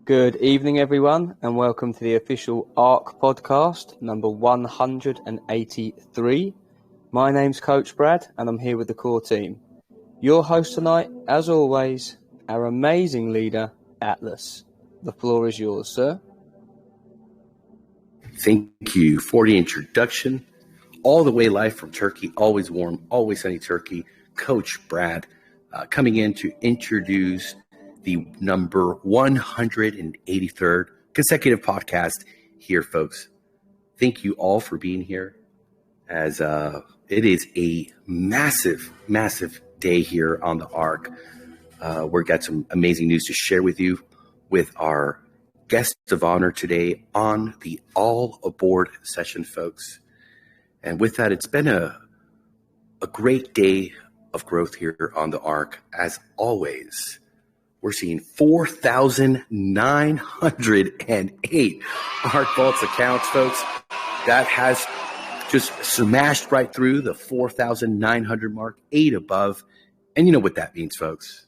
Good evening, everyone, and welcome to the official ARK Podcast, number 183. My name's Coach Brad, and I'm here with the core team. Your host tonight, as always, our amazing leader, Atlas. The floor is yours, sir. Thank you for the introduction. All the way live from Turkey, always warm, always sunny Turkey. Coach Brad coming in to introduce the number 183rd consecutive podcast here, folks. Thank you all for being here, as it is a massive, massive day here on the ARK. We've got some amazing news to share with you with our guest of honor today on the All Aboard session, folks. And with that, it's been a great day of growth here on the ARK. As always, we're seeing 4,908 ARK Vaults accounts, folks. That has just smashed right through the 4,900 mark, 8 above. And you know what that means, folks.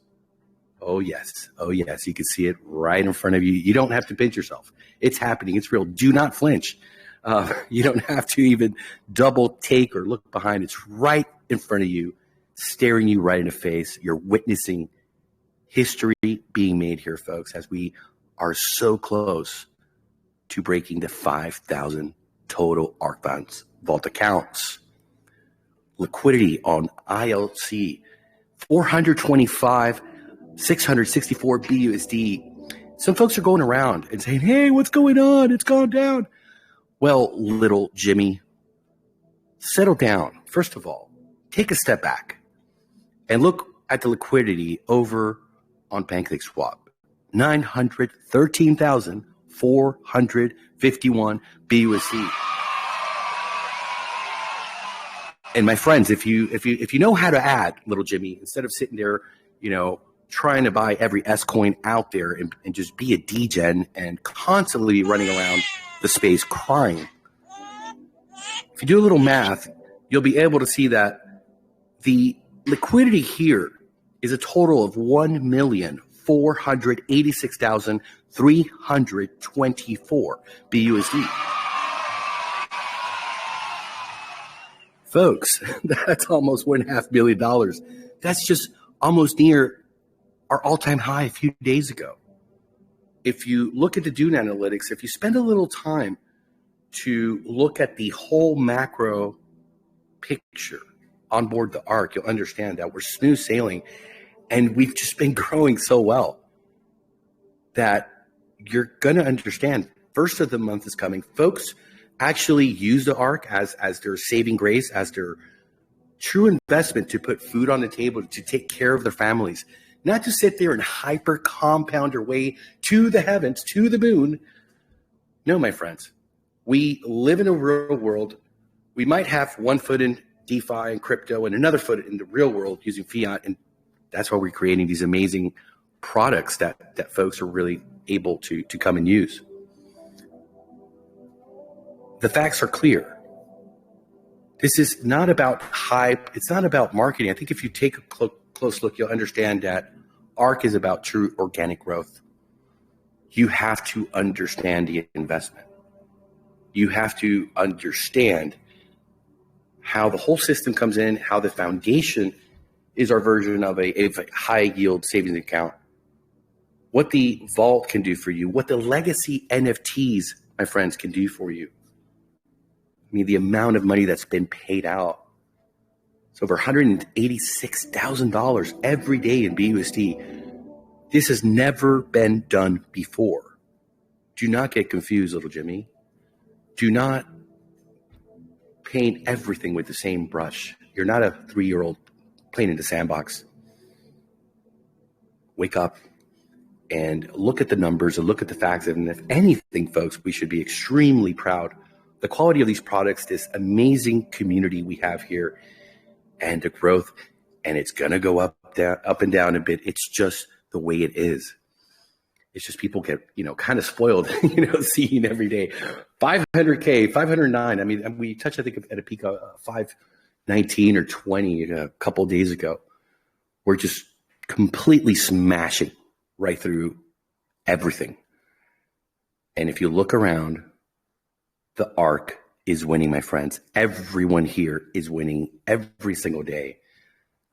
Oh, yes. Oh, yes. You can see it right in front of you. You don't have to pinch yourself. It's happening. It's real. Do not flinch. You don't have to even double take or look behind. It's right in front of you, staring you right in the face. You're witnessing history being made here, folks, as we are so close to breaking the 5,000 total ARK Vault accounts. Liquidity on ILC, 425, 664 BUSD. Some folks are going around and saying, hey, what's going on? It's gone down. Well, little Jimmy, settle down. First of all, take a step back and look at the liquidity over on PancakeSwap. 913,451 BUSD. And my friends, if you know how to add, little Jimmy, instead of sitting there, trying to buy every S coin out there and just be a degen and constantly running around the space crying. If you do a little math, you'll be able to see that the liquidity here is a total of 1,486,324 BUSD. Folks, that's almost $1.5 million. That's just almost near our all-time high a few days ago. If you look at the Dune analytics, if you spend a little time to look at the whole macro picture on board the ARK, you'll understand that we're smooth sailing, and we've just been growing so well that you're going to understand. First of the month is coming. Folks actually use the ARK as their saving grace, as their true investment to put food on the table, to take care of their families, not to sit there and hyper compound your way to the heavens, to the moon. No, my friends, we live in a real world. We might have one foot in DeFi and crypto and another foot in the real world using fiat. And that's why we're creating these amazing products that folks are really able to come and use. The facts are clear. This is not about hype. It's not about marketing. I think if you take a close look, you'll understand that ARK is about true organic growth. You have to understand the investment. You have to understand how the whole system comes in, how the foundation is our version of a high yield savings account, what the vault can do for you, what the legacy NFTs, my friends, can do for you. I mean, the amount of money that's been paid out. It's over $186,000 every day in BUSD. This has never been done before. Do not get confused, little Jimmy. Do not paint everything with the same brush. You're not a 3-year-old playing in the sandbox. Wake up and look at the numbers and look at the facts. And if anything, folks, we should be extremely proud. The quality of these products, this amazing community we have here, and the growth, and it's going to go up and down a bit. It's just the way it is. It's just people get, kind of spoiled, seeing every day. 500K, 509. I mean, we touched, I think, at a peak of 519 or 20 a couple of days ago. We're just completely smashing right through everything. And if you look around, the ARK is winning, my friends. Everyone here is winning every single day.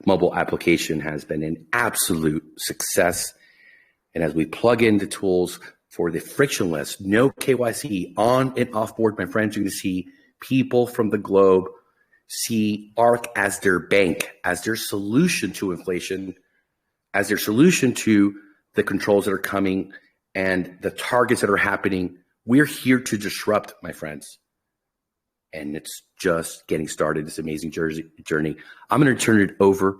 Mobile application has been an absolute success. And as we plug in the tools for the frictionless, no KYC on and off board, my friends, you're going to see people from the globe see ARK as their bank, as their solution to inflation, as their solution to the controls that are coming and the targets that are happening. We're here to disrupt, my friends. And it's just getting started, this amazing journey. I'm going to turn it over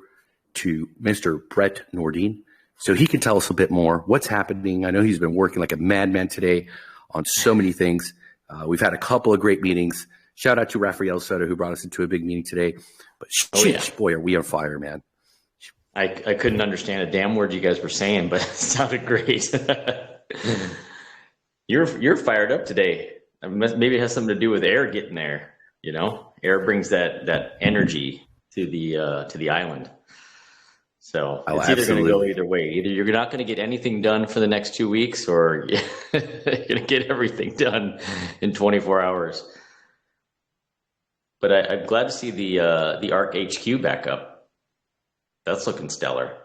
to Mr. Brett Nordine so he can tell us a bit more what's happening. I know he's been working like a madman today on so many things. We've had a couple of great meetings. Shout out to Rafael Soto, who brought us into a big meeting today. But boy, are we on fire, man. I couldn't understand a damn word you guys were saying, but it sounded great. You're fired up today. Maybe it has something to do with air getting there. You know, air brings that energy to the island. So it's either going to go either way. Either you're not going to get anything done for the next 2 weeks, or you're going to get everything done in 24 hours. But I'm glad to see the ARK HQ back up. That's looking stellar.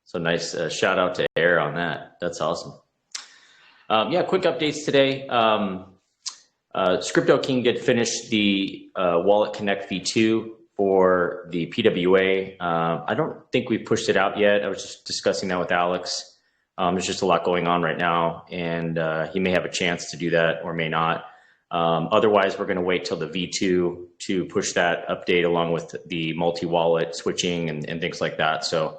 So nice shout out to Air on that. That's awesome. Yeah, quick updates today. Scripto King did finish the Wallet Connect V2 for the PWA. I don't think we pushed it out yet. I was just discussing that with Alex. There's just a lot going on right now, and he may have a chance to do that or may not. Otherwise, we're going to wait till the V2 to push that update along with the multi-wallet switching and things like that. So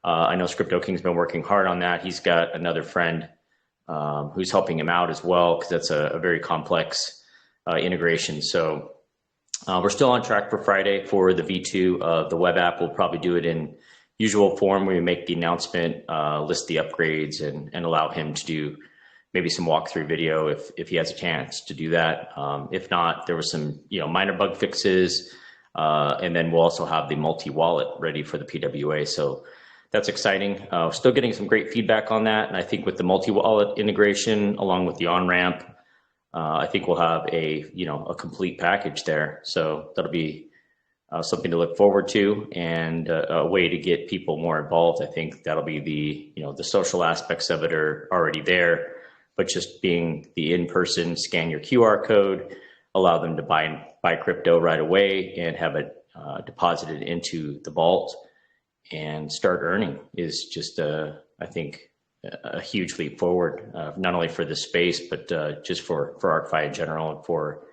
I know Scripto King's been working hard on that. He's got another friend who's helping him out as well, because that's a very complex integration. So we're still on track for Friday for the V2 of the web app. We'll probably do it in usual form where we make the announcement, list the upgrades, and allow him to do maybe some walkthrough video if he has a chance to do that. If not, there were some minor bug fixes, and then we'll also have the multi-wallet ready for the PWA. So that's exciting. Still getting some great feedback on that. And I think with the multi-wallet integration along with the on-ramp, I think we'll have a complete package there. So that'll be something to look forward to, and a way to get people more involved. I think that'll be the social aspects of it are already there, but just being the in-person, scan your QR code, allow them to buy crypto right away and have it deposited into the vault and start earning is just, I think, a huge leap forward, not only for this space, but just for ArkFi in general and for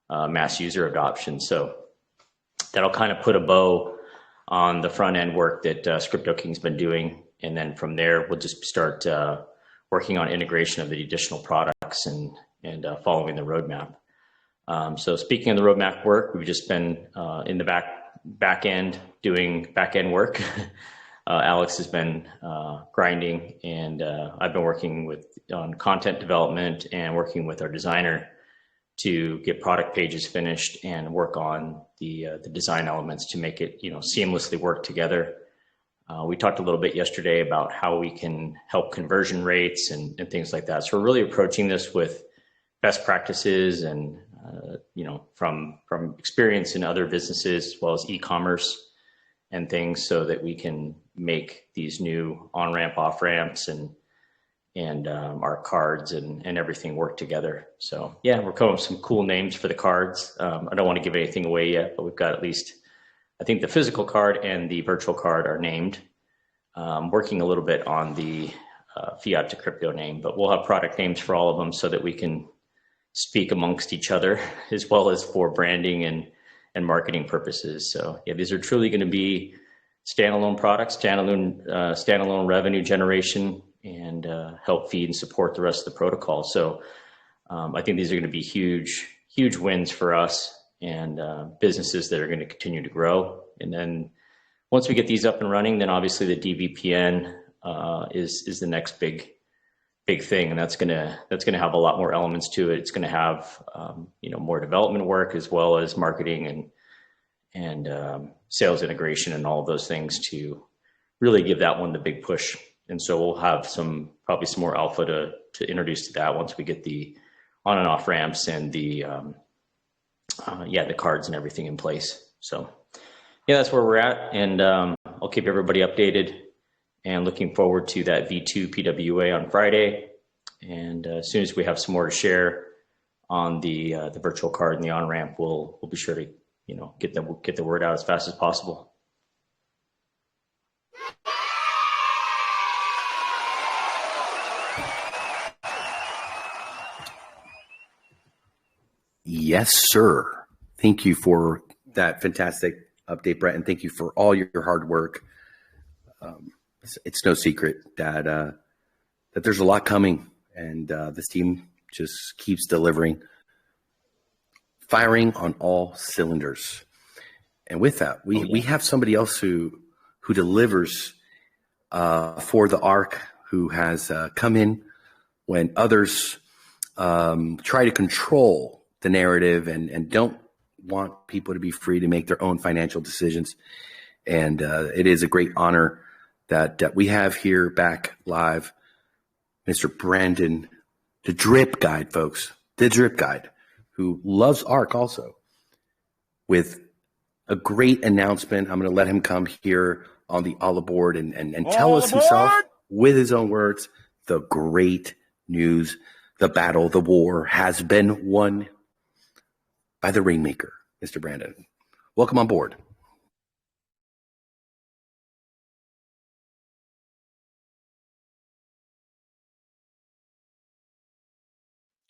mass user adoption. So that'll kind of put a bow on the front end work that Scripto King's been doing. And then from there, we'll just start working on integration of the additional products and following the roadmap. So speaking of the roadmap work, we've just been in the back end doing back end work. Alex has been grinding, and I've been working on content development and working with our designer to get product pages finished and work on the design elements to make it seamlessly work together. We talked a little bit yesterday about how we can help conversion rates and things like that. So we're really approaching this with best practices and from experience in other businesses as well as e-commerce and things, so that we can make these new on-ramp, off-ramps and our cards and everything work together. So yeah, we're coming up with some cool names for the cards. I don't want to give anything away yet, but we've got at least, I think the physical card and the virtual card are named. Working a little bit on the fiat to crypto name, but we'll have product names for all of them so that we can speak amongst each other, as well as for branding and marketing purposes. So yeah, these are truly going to be standalone products, standalone revenue generation, and help feed and support the rest of the protocol. So I think these are going to be huge wins for us and businesses that are going to continue to grow. And then once we get these up and running, then obviously the DVPN is the next big thing, and that's gonna have a lot more elements to it. It's gonna have more development work as well as marketing and sales integration and all of those things to really give that one the big push And so we'll have probably some more alpha to introduce to that once we get the on and off ramps and the cards and everything in place. So yeah, that's where we're at. And I'll keep everybody updated, and looking forward to that V2 PWA on Friday. And as soon as we have some more to share on the virtual card and the on ramp, we'll be sure to get the word out as fast as possible. Yes, sir. Thank you for that fantastic update, Brett, and thank you for all your hard work. It's no secret that there's a lot coming, and this team just keeps delivering, firing on all cylinders. And with that, we have somebody else who delivers for the ARK, who has come in when others try to control the narrative and don't want people to be free to make their own financial decisions. And it is a great honor that we have here back live, Mr. Brandon, the Drip Guide, folks, the Drip Guide, who loves ARK also, with a great announcement. I'm going to let him come here on the all aboard and tell us himself with his own words, the great news, the battle, the war has been won by the Rainmaker, Mr. Brandon. Welcome on board.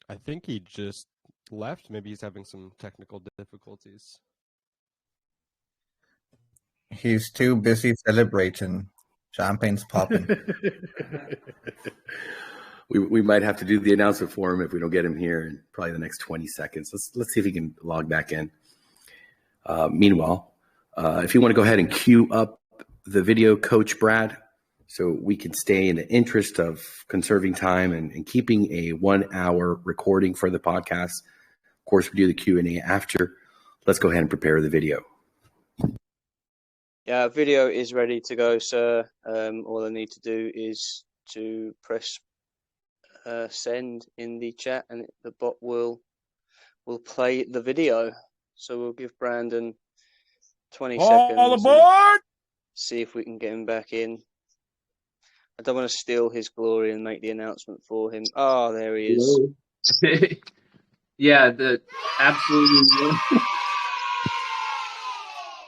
I think he just left. Maybe he's having some technical difficulties. He's too busy celebrating. Champagne's popping. We might have to do the announcement for him if we don't get him here in probably the next 20 seconds. Let's see if he can log back in. Meanwhile, if you want to go ahead and queue up the video, Coach Brad, so we can stay in the interest of conserving time and keeping a 1 hour recording for the podcast. Of course, we do the Q&A after. Let's go ahead and prepare the video. Yeah, video is ready to go, sir. All I need to do is to press send in the chat, and the bot will play the video. So we'll give Brandon 20 seconds. All aboard! See if we can get him back in. I don't want to steal his glory and make the announcement for him. Oh, there he is. Yeah, the absolutely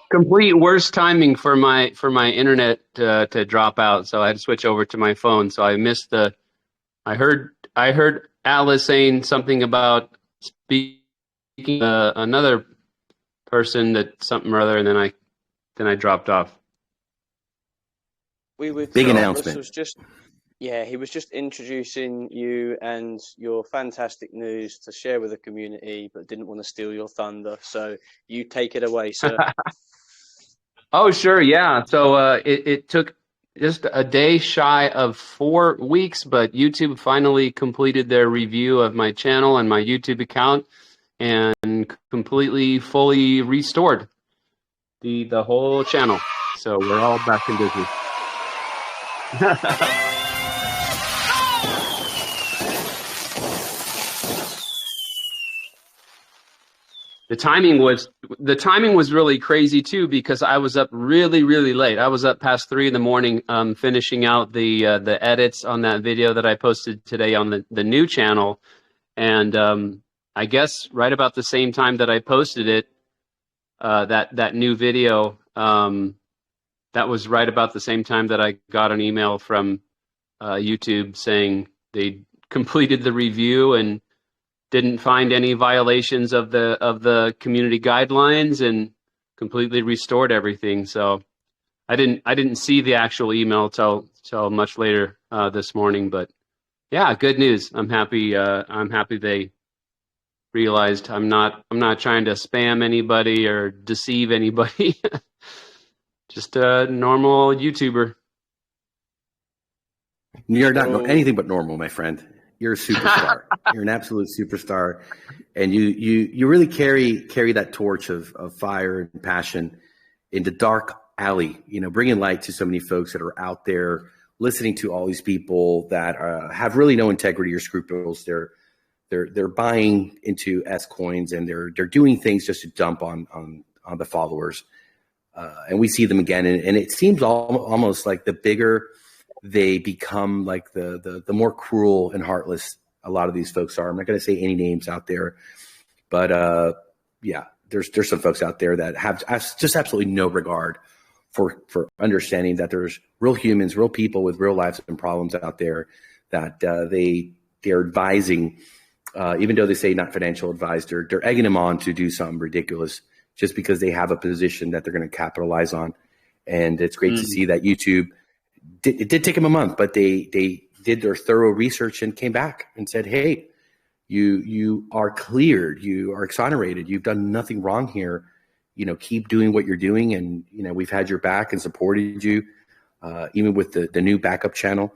complete worst timing for my internet to drop out, so I had to switch over to my phone. So I missed the. I heard Atlas saying something about speaking another person that something or other, and then I dropped off. Big announcement. He was just introducing you and your fantastic news to share with the community, but didn't want to steal your thunder. So you take it away, sir. Oh, sure. Yeah. So it took just a day shy of 4 weeks, but YouTube finally completed their review of my channel and my YouTube account and completely, fully restored the whole channel. So we're all back in business. The timing was really crazy too, because I was up really, really late. I was up past 3 a.m, finishing out the edits on that video that I posted today on the new channel. And I guess right about the same time that I posted it, that new video, that was right about the same time that I got an email from YouTube saying they completed the review and didn't find any violations of the community guidelines and completely restored everything. So I didn't see the actual email till much later this morning. But yeah, good news. I'm happy they realized I'm not trying to spam anybody or deceive anybody. Just a normal YouTuber. You're not anything but normal, my friend. You're a superstar. You're an absolute superstar, and you really carry that torch of fire and passion in the dark alley. Bringing light to so many folks that are out there listening to all these people that have really no integrity or scruples. They're buying into S coins, and they're doing things just to dump on the followers. And we see them again, and it seems almost like the bigger they become, like the more cruel and heartless a lot of these folks are. I'm not going to say any names out there, but yeah, there's some folks out there that have just absolutely no regard for understanding that there's real humans, real people with real lives and problems out there that they're advising, even though they say not financial advice, they're egging them on to do something ridiculous just because they have a position that they're going to capitalize on. And it's great to see that YouTube it did take them a month, but they did their thorough research and came back and said, hey, you are cleared, you are exonerated, you've done nothing wrong here. Keep doing what you're doing. And, we've had your back and supported you, even with the new backup channel.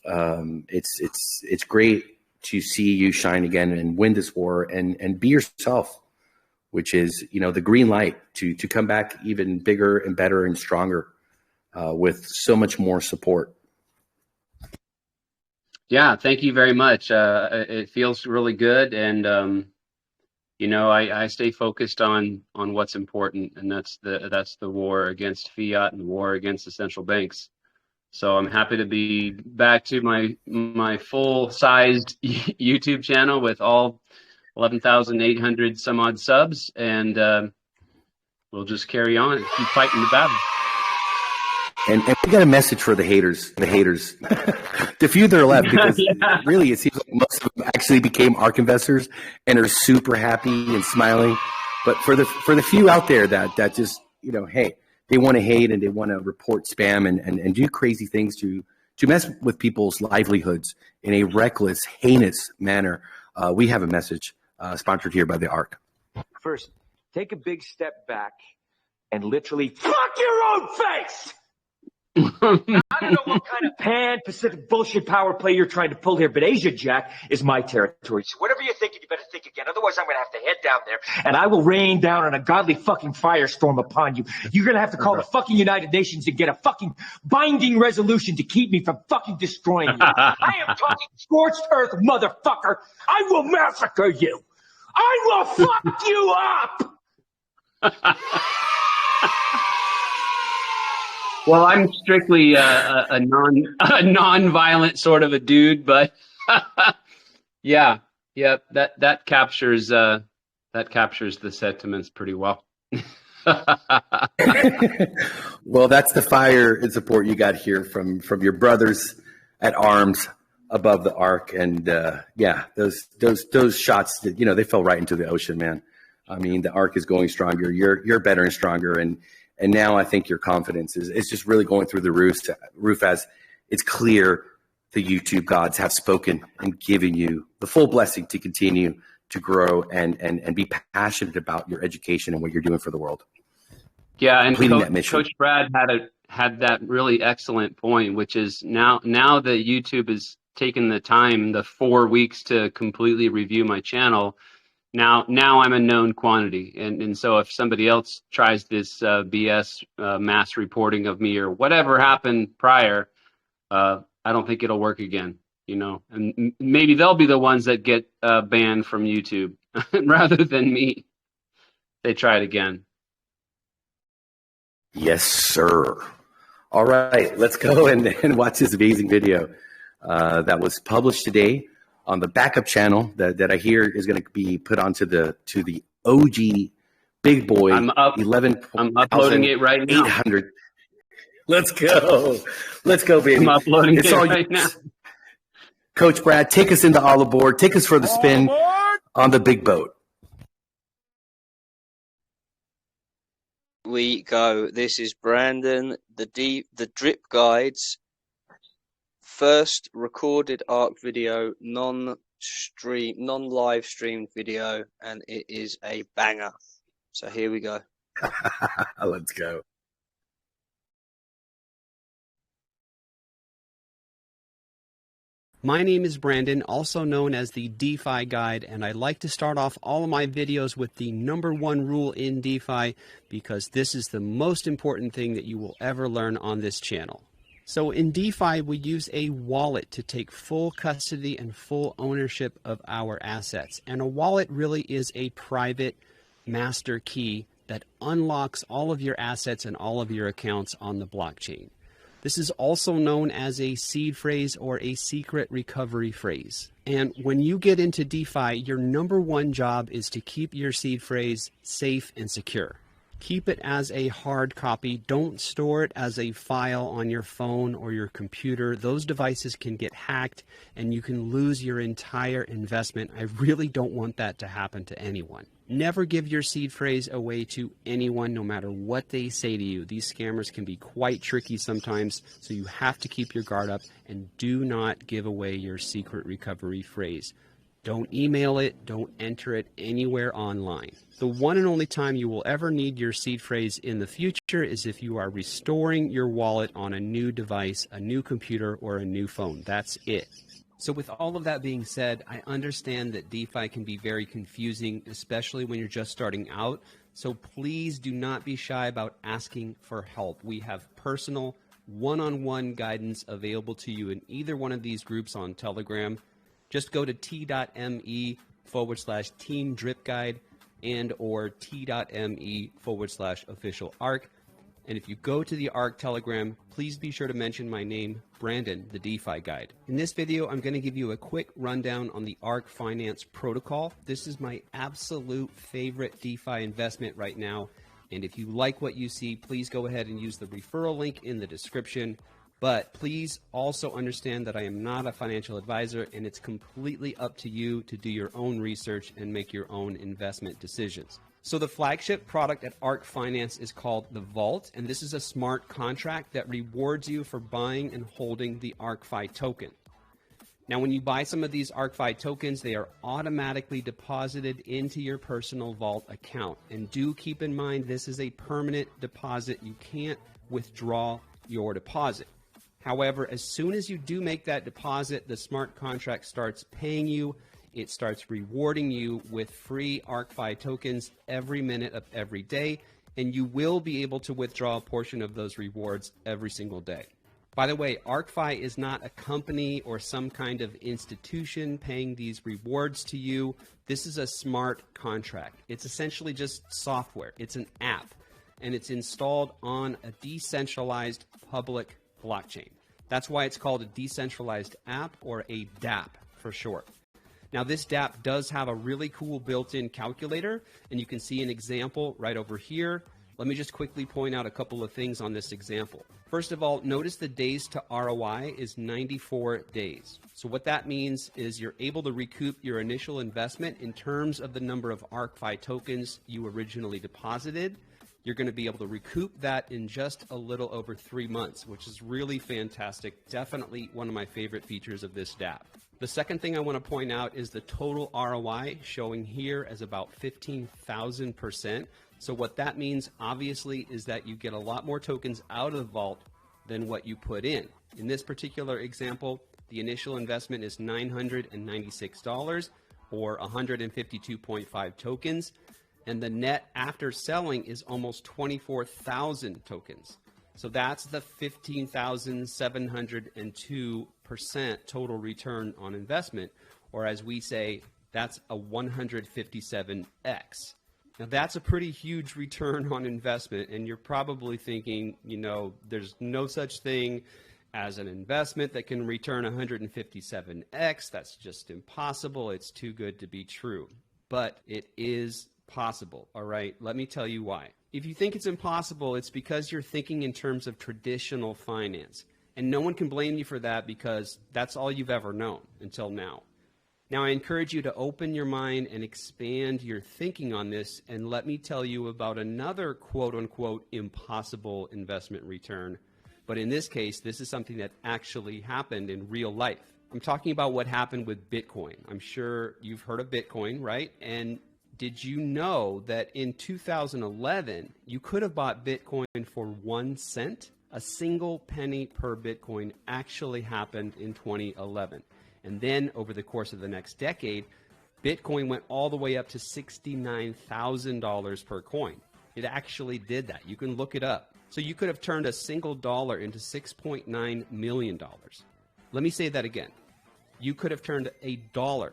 It's great to see you shine again and win this war and be yourself, which is, the green light to come back even bigger and better and stronger, with so much more support. Yeah, thank you very much. It feels really good. And, I stay focused on what's important, and that's the war against fiat and the war against the central banks. So I'm happy to be back to my full-sized YouTube channel with all 11,800 some odd subs, and we'll just carry on and keep fighting the battle. And we got a message for the haters. The few that are left, because really it seems like most of them actually became ARK investors and are super happy and smiling. But for the few out there that just, hey, they want to hate and they want to report spam and do crazy things to mess with people's livelihoods in a reckless, heinous manner, we have a message sponsored here by the ARK. First, take a big step back and literally fuck your own face! Now, I don't know what kind of pan-Pacific bullshit power play you're trying to pull here, but Asia Jack is my territory. So whatever you're thinking, you better think again. Otherwise, I'm going to have to head down there, and I will rain down on a godly fucking firestorm upon you. You're going to have to call the fucking United Nations and get a fucking binding resolution to keep me from fucking destroying you. I am talking scorched earth, motherfucker. I will massacre you. I will fuck you up. Well, I'm strictly a non-violent sort of a dude, but yeah, that captures the sentiments pretty well. Well, that's the fire and support you got here from your brothers at arms above the ARK, and those shots that they fell right into the ocean, man. I mean, the ARK is going stronger. You're better and stronger, and now I think your confidence is just really going through the roof as it's clear the YouTube gods have spoken and given you the full blessing to continue to grow and be passionate about your education and what you're doing for the world. Yeah, and Coach Brad had that really excellent point, which is now that YouTube has taken the time, the 4 weeks to completely review my channel. Now I'm a known quantity, and so if somebody else tries this BS mass reporting of me or whatever happened prior, I don't think it'll work again, and maybe they'll be the ones that get banned from YouTube rather than me. They try it again. Yes, sir. All right, let's go and watch this amazing video that was published today on the backup channel that I hear is going to be put onto the OG big boy. I'm uploading it right now. 800. Let's go, baby. I'm uploading it right now. Coach Brad, take us into all aboard. Take us for the spin on the big boat. We go. This is Brandon, the Drip Guides. First recorded ARK video, non-live streamed video, and it is a banger. So here we go. Let's go. My name is Brandon, also known as the DeFi Guide, and I like to start off all of my videos with the #1 rule in DeFi because this is the most important thing that you will ever learn on this channel. So in DeFi, we use a wallet to take full custody and full ownership of our assets. And a wallet really is a private master key that unlocks all of your assets and all of your accounts on the blockchain. This is also known as a seed phrase or a secret recovery phrase. And when you get into DeFi, your number one job is to keep your seed phrase safe and secure. Keep it as a hard copy. Don't store it as a file on your phone or your computer. Those devices can get hacked and you can lose your entire investment. I really don't want that to happen to anyone. Never give your seed phrase away to anyone, no matter what they say to you. These scammers can be quite tricky sometimes, so you have to keep your guard up and do not give away your secret recovery phrase. Don't email it, don't enter it anywhere online. The one and only time you will ever need your seed phrase in the future is if you are restoring your wallet on a new device, a new computer, or a new phone. That's it. So with all of that being said, I understand that DeFi can be very confusing, especially when you're just starting out. So please do not be shy about asking for help. We have personal one-on-one guidance available to you in either one of these groups on Telegram. Just go to t.me/team drip guide and or t.me/official ARK. And if you go to the ARK Telegram, please be sure to mention my name, Brandon, the DeFi Guide. In this video, I'm going to give you a quick rundown on the ARK Finance Protocol. This is my absolute favorite DeFi investment right now. And if you like what you see, please go ahead and use the referral link in the description. But please also understand that I am not a financial advisor, and it's completely up to you to do your own research and make your own investment decisions. So the flagship product at ARK Finance is called the Vault, and this is a smart contract that rewards you for buying and holding the ArkFi token. Now, when you buy some of these ArkFi tokens, they are automatically deposited into your personal Vault account. And do keep in mind, this is a permanent deposit. You can't withdraw your deposit. However, as soon as you do make that deposit, the smart contract starts paying you. It starts rewarding you with free ArkFi tokens every minute of every day, and you will be able to withdraw a portion of those rewards every single day. By the way, ArkFi is not a company or some kind of institution paying these rewards to you. This is a smart contract. It's essentially just software. It's an app, and it's installed on a decentralized public blockchain. That's why it's called a decentralized app, or a dApp for short. Now, this dApp does have a really cool built-in calculator, and you can see an example right over here. Let me just quickly point out a couple of things on this example. First of all, notice the days to ROI is 94 days. So what that means is you're able to recoup your initial investment in terms of the number of ArkFi tokens you originally deposited. You're going to be able to recoup that in just a little over 3 months, which is really fantastic. Definitely one of my favorite features of this dApp. The second thing I want to point out is the total ROI showing here as about 15,000%. So what that means, obviously, is that you get a lot more tokens out of the vault than what you put in. In this particular example, the initial investment is $996 or 152.5 tokens. And the net after selling is almost 24,000 tokens. So that's the 15,702% total return on investment, or as we say, that's a 157x. Now that's a pretty huge return on investment, and you're probably thinking, you know, there's no such thing as an investment that can return 157x. That's just impossible. It's too good to be true. But it is possible, all right? Let me tell you why. If you think it's impossible, it's because you're thinking in terms of traditional finance. And no one can blame you for that, because that's all you've ever known until now. Now, I encourage you to open your mind and expand your thinking on this, and let me tell you about another quote-unquote impossible investment return. But in this case, this is something that actually happened in real life. I'm talking about what happened with Bitcoin. I'm sure you've heard of Bitcoin, right? And did you know that in 2011, you could have bought Bitcoin for 1 cent? A single penny per Bitcoin actually happened in 2011. And then over the course of the next decade, Bitcoin went all the way up to $69,000 per coin. It actually did that. You can look it up. So you could have turned a single dollar into $6.9 million. Let me say that again. You could have turned a dollar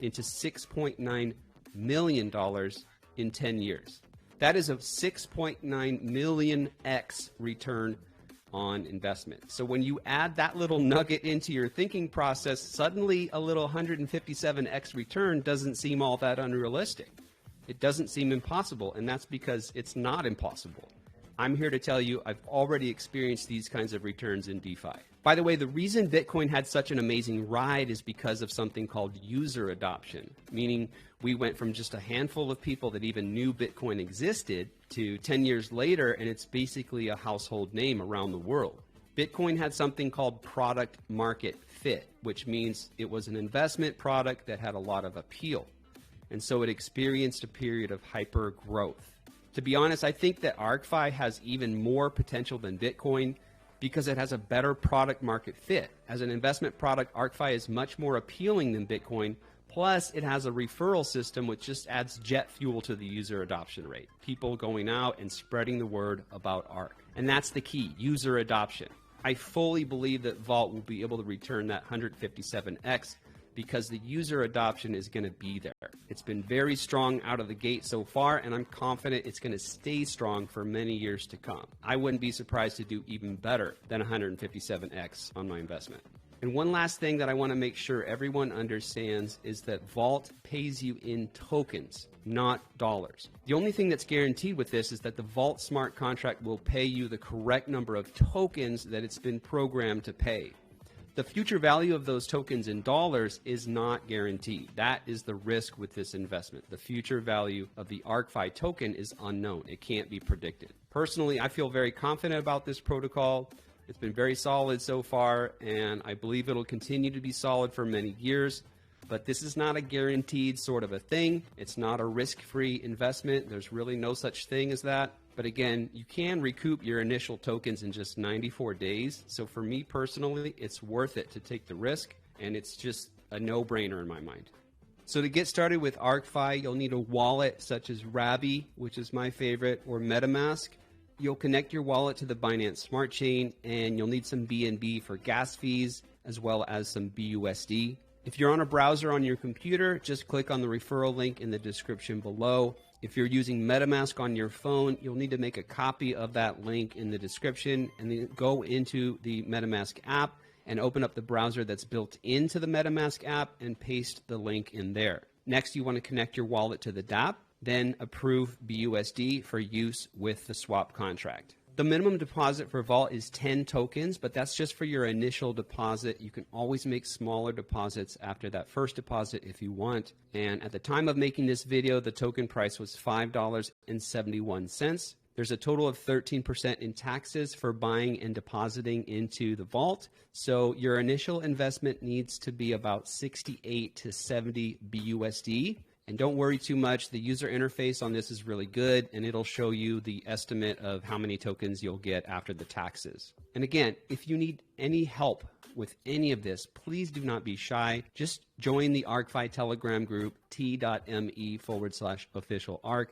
into $6.9 million in 10 years. That is a 6.9 million X return on investment. So when you add that little nugget into your thinking process, suddenly a little 157X return doesn't seem all that unrealistic. It doesn't seem impossible, and that's because it's not impossible. I'm here to tell you I've already experienced these kinds of returns in DeFi. By the way, the reason Bitcoin had such an amazing ride is because of something called user adoption, meaning we went from just a handful of people that even knew Bitcoin existed to 10 years later, and it's basically a household name around the world. Bitcoin had something called product market fit, which means it was an investment product that had a lot of appeal. And so it experienced a period of hyper growth. To be honest, I think that ArkFi has even more potential than Bitcoin because it has a better product market fit. As an investment product, ArkFi is much more appealing than Bitcoin. Plus, it has a referral system which just adds jet fuel to the user adoption rate. People going out and spreading the word about ARK. And that's the key, user adoption. I fully believe that Vault will be able to return that 157X because the user adoption is going to be there. It's been very strong out of the gate so far, and I'm confident it's going to stay strong for many years to come. I wouldn't be surprised to do even better than 157X on my investment. And one last thing that I want to make sure everyone understands is that Vault pays you in tokens, not dollars. The only thing that's guaranteed with this is that the Vault smart contract will pay you the correct number of tokens that it's been programmed to pay. The future value of those tokens in dollars is not guaranteed. That is the risk with this investment. The future value of the ArkFi token is unknown. It can't be predicted. Personally, I feel very confident about this protocol. It's been very solid so far, and I believe it'll continue to be solid for many years. But this is not a guaranteed sort of a thing. It's not a risk-free investment. There's really no such thing as that. But again, you can recoup your initial tokens in just 94 days. So for me personally, it's worth it to take the risk, and it's just a no-brainer in my mind. So to get started with ArkFi, you'll need a wallet such as Rabby, which is my favorite, or MetaMask. You'll connect your wallet to the Binance Smart Chain, and you'll need some BNB for gas fees, as well as some BUSD. If you're on a browser on your computer, just click on the referral link in the description below. If you're using MetaMask on your phone, you'll need to make a copy of that link in the description and then go into the MetaMask app and open up the browser that's built into the MetaMask app and paste the link in there. Next, you want to connect your wallet to the dApp, then approve BUSD for use with the swap contract. The minimum deposit for Vault is 10 tokens, but that's just for your initial deposit. You can always make smaller deposits after that first deposit if you want. And at the time of making this video, the token price was $5.71. There's a total of 13% in taxes for buying and depositing into the Vault. So your initial investment needs to be about 68 to 70 BUSD. And don't worry too much, the user interface on this is really good, and it'll show you the estimate of how many tokens you'll get after the taxes. And again, if you need any help with any of this, please do not be shy. Just join the ArkFi Telegram group, t.me/official_ARK,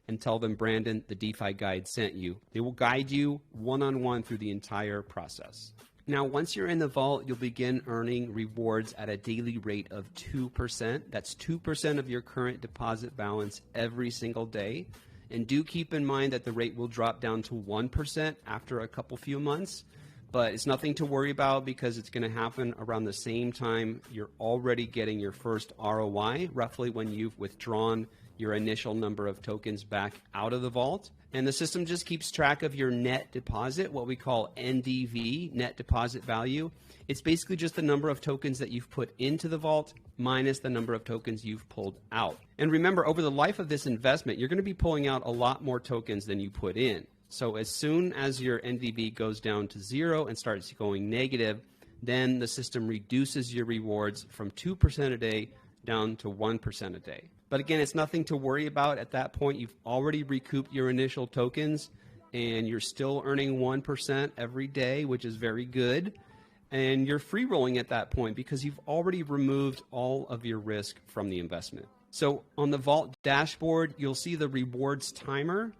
and tell them Brandon, the DeFi guide, sent you. They will guide you one-on-one through the entire process. Now, once you're in the Vault, you'll begin earning rewards at a daily rate of 2%. That's 2% of your current deposit balance every single day. And do keep in mind that the rate will drop down to 1% after a few months. But it's nothing to worry about because it's going to happen around the same time you're already getting your first ROI, roughly when you've withdrawn your initial number of tokens back out of the Vault. And the system just keeps track of your net deposit, what we call NDV, net deposit value. It's basically just the number of tokens that you've put into the Vault minus the number of tokens you've pulled out. And remember, over the life of this investment, you're going to be pulling out a lot more tokens than you put in. So as soon as your NDV goes down to 0 and starts going negative, then the system reduces your rewards from 2% a day down to 1% a day. But again, it's nothing to worry about. At that point, you've already recouped your initial tokens and you're still earning 1% every day, which is very good. And you're free rolling at that point because you've already removed all of your risk from the investment. So on the Vault dashboard, you'll see the rewards timer.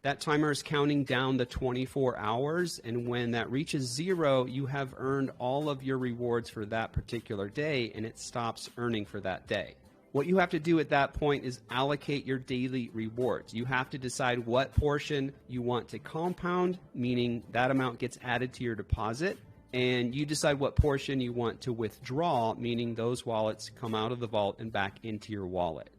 That timer is counting down the 24 hours, and when that reaches 0, you have earned all of your rewards for that particular day, and it stops earning for that day. What you have to do at that point is allocate your daily rewards. You have to decide what portion you want to compound, meaning that amount gets added to your deposit, and you decide what portion you want to withdraw, meaning those wallets come out of the vault and back into your wallet.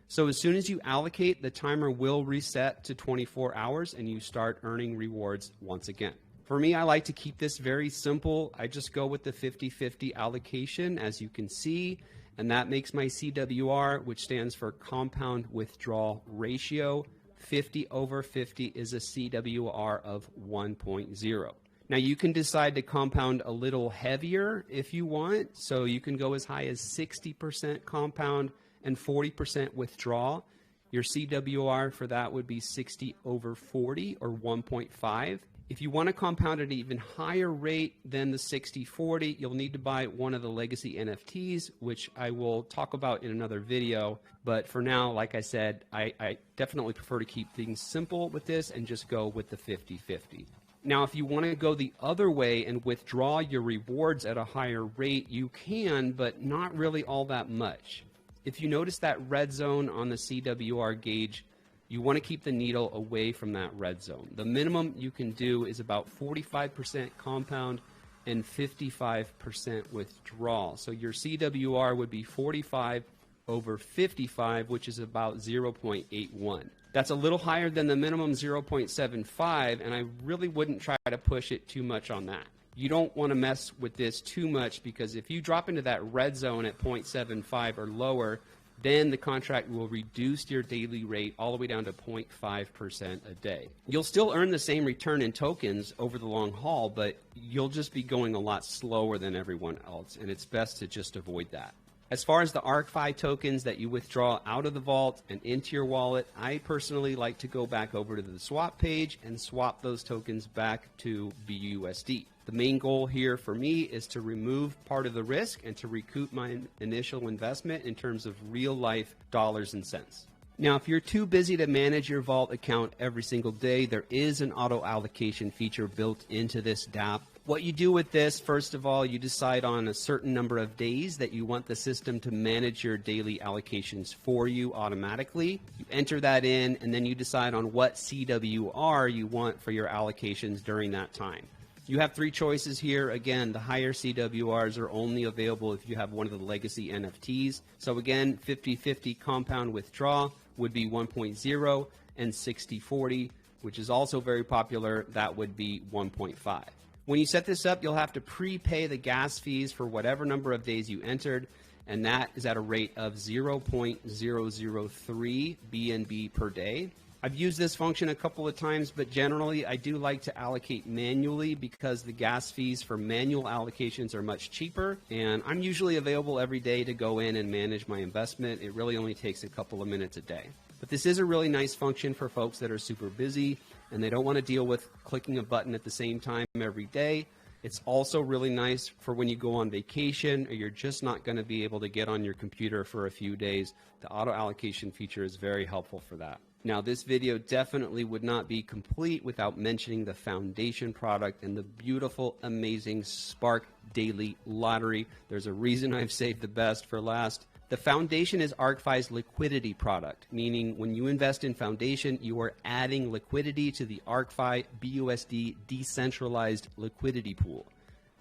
So as soon as you allocate, the timer will reset to 24 hours and you start earning rewards once again. For me, I like to keep this very simple. I just go with the 50-50 allocation, as you can see, and that makes my CWR, which stands for compound withdrawal ratio. 50/50 is a CWR of 1.0. Now you can decide to compound a little heavier if you want, so you can go as high as 60% compound and 40% withdraw. Your CWR for that would be 60/40 or 1.5. If you want to compound at an even higher rate than the 60/40, you'll need to buy one of the legacy NFTs, which I will talk about in another video. But for now, like I said, I definitely prefer to keep things simple with this and just go with the 50-50. Now, if you want to go the other way and withdraw your rewards at a higher rate, you can, but not really all that much. If you notice that red zone on the CWR gauge, you want to keep the needle away from that red zone. The minimum you can do is about 45% compound and 55% withdrawal. So your CWR would be 45/55, which is about 0.81. That's a little higher than the minimum 0.75, and I really wouldn't try to push it too much on that. You don't want to mess with this too much, because if you drop into that red zone at 0.75 or lower, then the contract will reduce your daily rate all the way down to 0.5% a day. You'll still earn the same return in tokens over the long haul, but you'll just be going a lot slower than everyone else, and it's best to just avoid that. As far as the ArkFi tokens that you withdraw out of the vault and into your wallet, I personally like to go back over to the swap page and swap those tokens back to BUSD. The main goal here for me is to remove part of the risk and to recoup my initial investment in terms of real life dollars and cents. Now, if you're too busy to manage your vault account every single day, there is an auto allocation feature built into this dApp. What you do with this, first of all, you decide on a certain number of days that you want the system to manage your daily allocations for you automatically. You enter that in, and then you decide on what CWR you want for your allocations during that time. You have 3 choices here. Again, the higher CWRs are only available if you have one of the legacy NFTs. So again, 50-50 compound withdraw would be 1.0, and 60-40, which is also very popular, that would be 1.5. When you set this up, you'll have to prepay the gas fees for whatever number of days you entered, and that is at a rate of 0.003 BNB per day. I've used this function a couple of times, but generally I do like to allocate manually because the gas fees for manual allocations are much cheaper, and I'm usually available every day to go in and manage my investment. It really only takes a couple of minutes a day. But this is a really nice function for folks that are super busy and they don't want to deal with clicking a button at the same time every day. It's also really nice for when you go on vacation or you're just not going to be able to get on your computer for a few days. The auto allocation feature is very helpful for that. Now, this video definitely would not be complete without mentioning the foundation product and the beautiful, amazing Spark Daily Lottery. There's a reason I've saved the best for last. The foundation is ArkFi's liquidity product, meaning when you invest in foundation, you are adding liquidity to the ArkFi BUSD decentralized liquidity pool.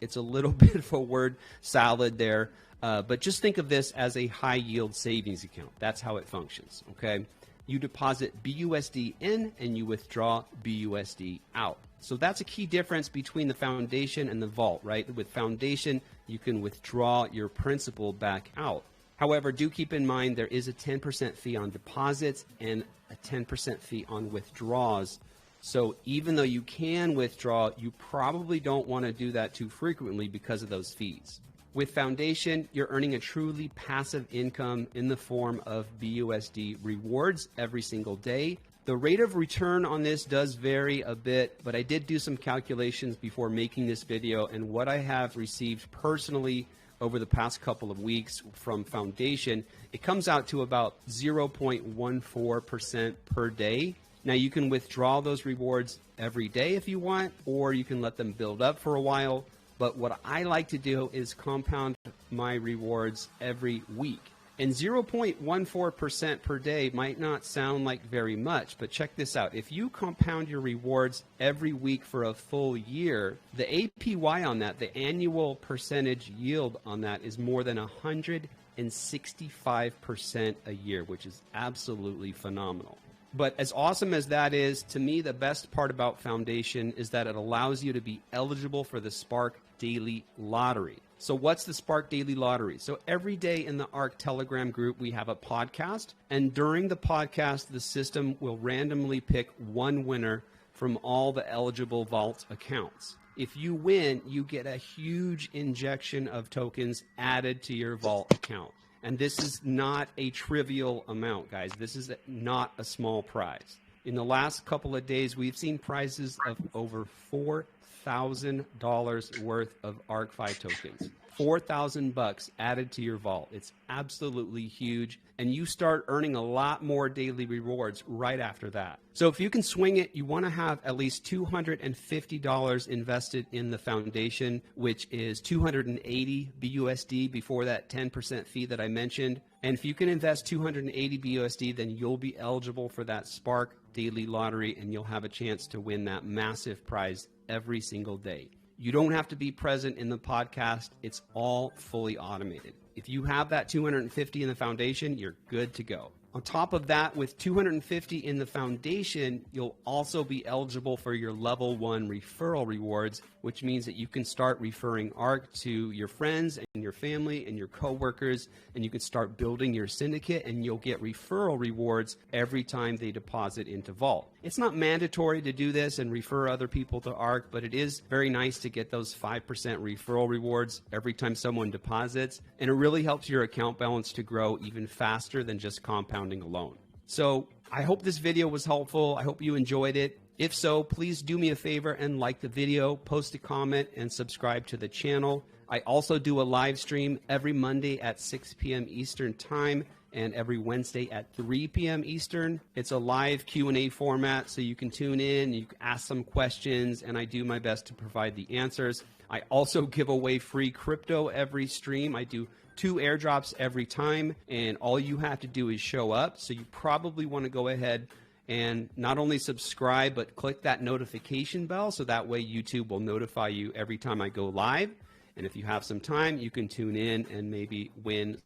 It's a little bit of a word salad there, but just think of this as a high yield savings account. That's how it functions, okay? You deposit BUSD in and you withdraw BUSD out. So that's a key difference between the foundation and the vault, right? With foundation, you can withdraw your principal back out. However, do keep in mind there is a 10% fee on deposits and a 10% fee on withdrawals. So even though you can withdraw, you probably don't want to do that too frequently because of those fees. With foundation, you're earning a truly passive income in the form of BUSD rewards every single day. The rate of return on this does vary a bit, but I did do some calculations before making this video, and what I have received personally over the past couple of weeks from foundation, it comes out to about 0.14% per day. Now you can withdraw those rewards every day if you want, or you can let them build up for a while. But what I like to do is compound my rewards every week. And 0.14% per day might not sound like very much, but check this out. If you compound your rewards every week for a full year, the APY on that, the annual percentage yield on that, is more than 165% a year, which is absolutely phenomenal. But as awesome as that is, to me, the best part about Foundation is that it allows you to be eligible for the Spark Daily Lottery. So what's the Spark Daily Lottery? So every day in the ARK Telegram group, we have a podcast. And during the podcast, the system will randomly pick one winner from all the eligible vault accounts. If you win, you get a huge injection of tokens added to your vault account. And this is not a trivial amount, guys. This is not a small prize. In the last couple of days, we've seen prizes of over $4,000 worth of ArkFi tokens. $4,000 added to your vault. It's absolutely huge. And you start earning a lot more daily rewards right after that. So if you can swing it, you want to have at least $250 invested in the foundation, which is 280 BUSD before that 10% fee that I mentioned. And if you can invest 280 BUSD, then you'll be eligible for that Spark Daily Lottery, and you'll have a chance to win that massive prize every single day. You don't have to be present in the podcast. It's all fully automated. If you have that 250 in the foundation, you're good to go. On top of that, with 250 in the foundation, you'll also be eligible for your level 1 referral rewards, which means that you can start referring ARK to your friends and your family and your coworkers, and you can start building your syndicate, and you'll get referral rewards every time they deposit into Vault. It's not mandatory to do this and refer other people to ARK, but it is very nice to get those 5% referral rewards every time someone deposits, and it really helps your account balance to grow even faster than just compounding alone. So I hope this video was helpful. I hope you enjoyed it. If so, please do me a favor and like the video, post a comment, and subscribe to the channel. I also do a live stream every Monday at 6 p.m. Eastern Time and every Wednesday at 3 p.m. Eastern. It's a live Q&A format, so you can tune in, you can ask some questions, and I do my best to provide the answers. I also give away free crypto every stream. I do 2 airdrops every time, and all you have to do is show up. So you probably want to go ahead and not only subscribe, but click that notification bell, so that way YouTube will notify you every time I go live. And if you have some time, you can tune in and maybe win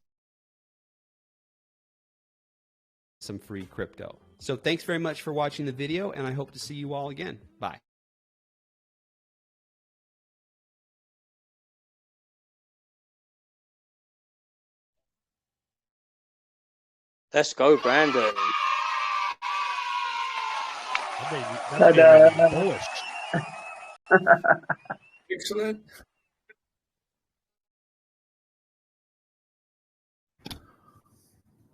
some free crypto. So thanks very much for watching the video, and I hope to see you all again. Bye. Let's go, Brandon. That made me bullish. Excellent.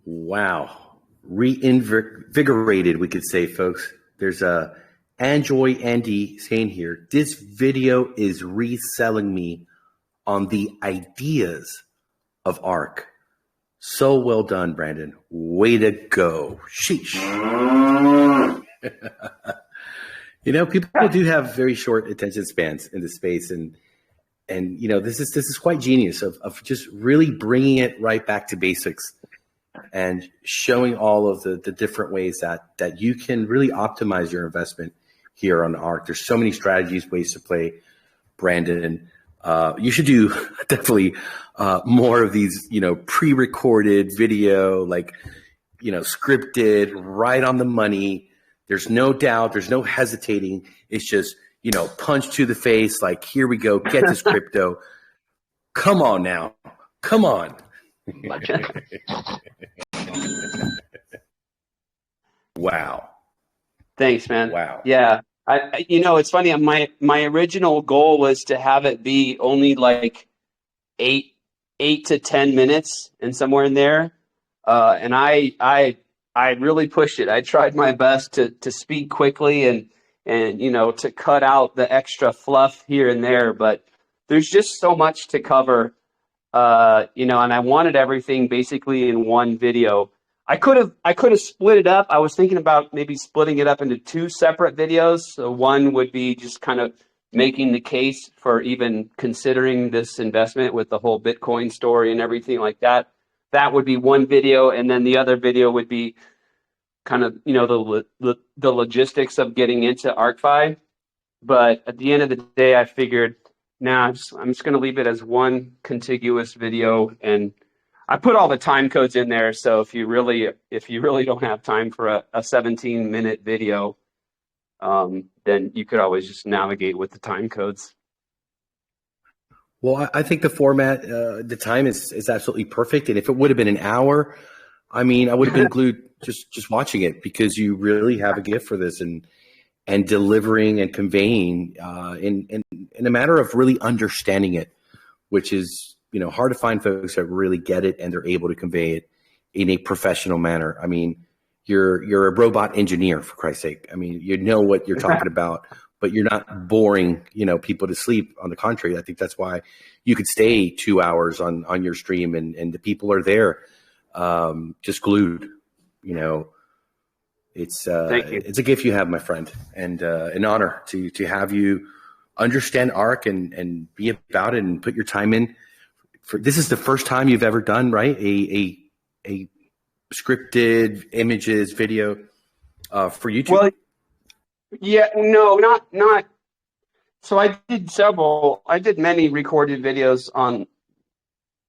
Wow. Reinvigorated, we could say, folks. There's a Enjoy Andy saying here, this video is reselling me on the ideas of ARK. So well done, Brandon. Way to go. Sheesh. You know, people do have very short attention spans in this space, and you know, this is quite genius of just really bringing it right back to basics and showing all of the different ways that you can really optimize your investment here on ARK. There's so many strategies, ways to play, Brandon. You should do definitely more of these, you know, pre-recorded video, like, you know, scripted, right on the money. There's no doubt. There's no hesitating. It's just, you know, punch to the face. Like, here we go. Get this crypto. Come on now. Come on. Wow. Thanks, man. Wow. Yeah. You know, it's funny. My original goal was to have it be only like 8 to 10 minutes and somewhere in there. And I really pushed it. I tried my best to speak quickly and, you know, to cut out the extra fluff here and there, but there's just so much to cover, you know, and I wanted everything basically in one video. I could have split it up. I was thinking about maybe splitting it up into 2 separate videos. So one would be just kind of making the case for even considering this investment with the whole Bitcoin story and everything like that. That would be one video, and then the other video would be kind of, you know, the logistics of getting into ArkFi. But at the end of the day, I figured, I'm just going to leave it as one contiguous video, and I put all the time codes in there. So if you really don't have time for a 17-minute video, then you could always just navigate with the time codes. Well, I think the format, the time is absolutely perfect. And if it would have been an hour, I mean, I would have been glued just watching it, because you really have a gift for this and delivering and conveying in a matter of really understanding it, which is, you know, hard to find folks that really get it and they're able to convey it in a professional manner. I mean, you're a robot engineer, for Christ's sake. I mean, you know what you're talking about, but you're not boring, you know, people to sleep. On the contrary, I think that's why you could stay 2 hours on your stream and the people are there, just glued. You know, it's a gift you have, my friend, and an honor to have you understand ARK and be about it and put your time in. This is the first time you've ever done, right? A scripted images video for YouTube. Well, yeah, no, not. So I did many recorded videos on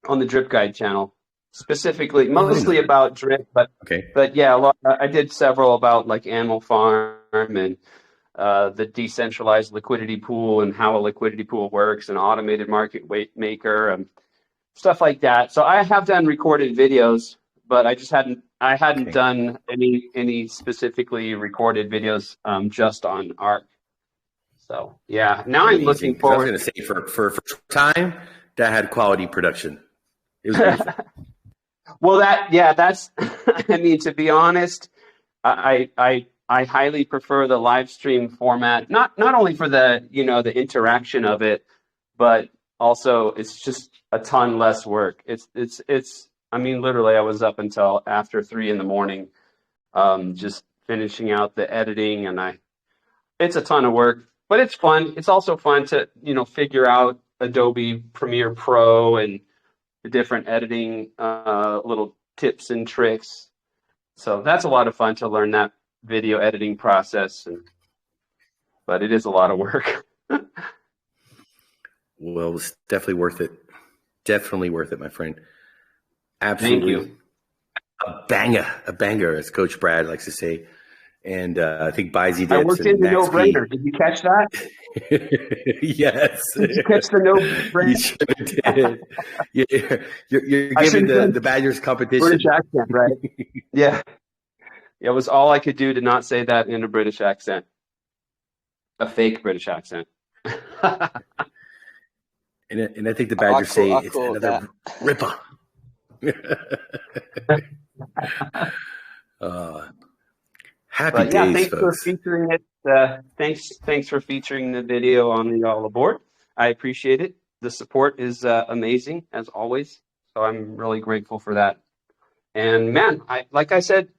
the Drip Guide channel, specifically, mostly about drip, but yeah, I did several about like Animal Farm and the decentralized liquidity pool and how a liquidity pool works, and automated market maker and stuff like that. So I have done recorded videos, but I just hadn't done any specifically recorded videos just on ARK. So yeah, now I'm looking forward. I was going to say for time that had quality production. It was beautiful. Well, that's. I mean, to be honest, I highly prefer the live stream format. Not only for the the interaction of it, but also it's just a ton less work. It's. I mean, literally, I was up until after 3 a.m, just finishing out the editing, and it's a ton of work, but it's fun. It's also fun to figure out Adobe Premiere Pro and the different editing little tips and tricks. So that's a lot of fun to learn that video editing process, but it is a lot of work. Well, it's definitely worth it. Definitely worth it, my friend. Absolutely. Thank you. A banger, as Coach Brad likes to say. And I think Bizey did. I worked in the no-brainer. Did you catch that? Yes. Did you catch the no-brainer? You sure did. You're giving the Badgers competition. British accent, right? Yeah. It was all I could do to not say that in a British accent. A fake British accent. And I think the Badgers say it's another ripper. Happy days, thanks folks. for featuring it. Thanks for featuring the video on the All Aboard. I appreciate it. The support is amazing as always. So I'm really grateful for that. And man, like I said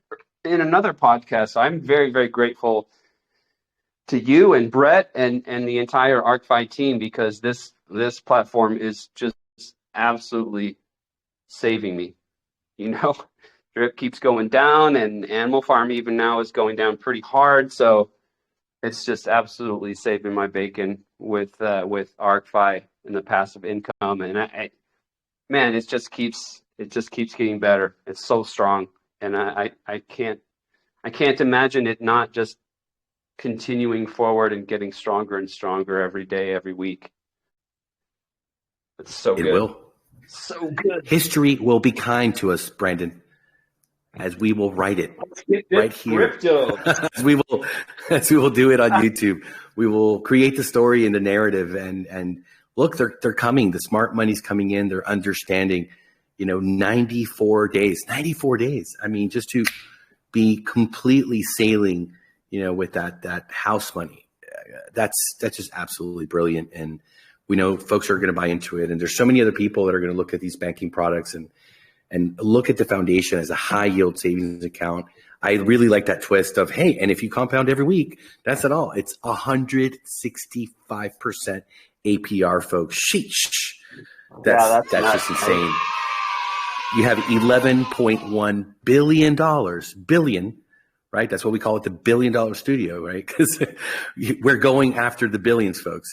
in another podcast, I'm very, very grateful to you and Brett and the entire ArkFi team, because this platform is just absolutely saving me. Drip keeps going down, and Animal Farm even now is going down pretty hard. So it's just absolutely saving my bacon with ArkFi and the passive income. And man, it just keeps getting better. It's so strong, and I can't imagine it not just continuing forward and getting stronger and stronger every day, every week. It's so good. It will. So good. History will be kind to us, Brandon, as we will write it right here. as we will do it on YouTube. We will create the story and the narrative, and look, they're coming. The smart money's coming in. They're understanding. 94 days. 94 days. I mean, just to be completely sailing, with that house money. That's just absolutely brilliant. And we know folks are going to buy into it. And there's so many other people that are going to look at these banking products and and look at the foundation as a high yield savings account. I really like that twist of, hey, and if you compound every week, that's not all. It's 165% APR, folks. Sheesh. That's just insane. You have $11.1 billion, right? That's what we call it, the $1 billion studio, right? Because we're going after the billions, folks.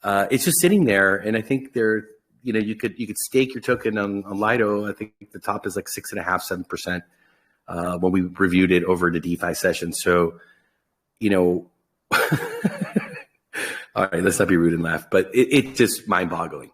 It's just sitting there, and I think you could stake your token on Lido. I think the top is like 6.5%, 7%. When we reviewed it over the DeFi session. So, all right, let's not be rude and laugh, but it's just mind boggling.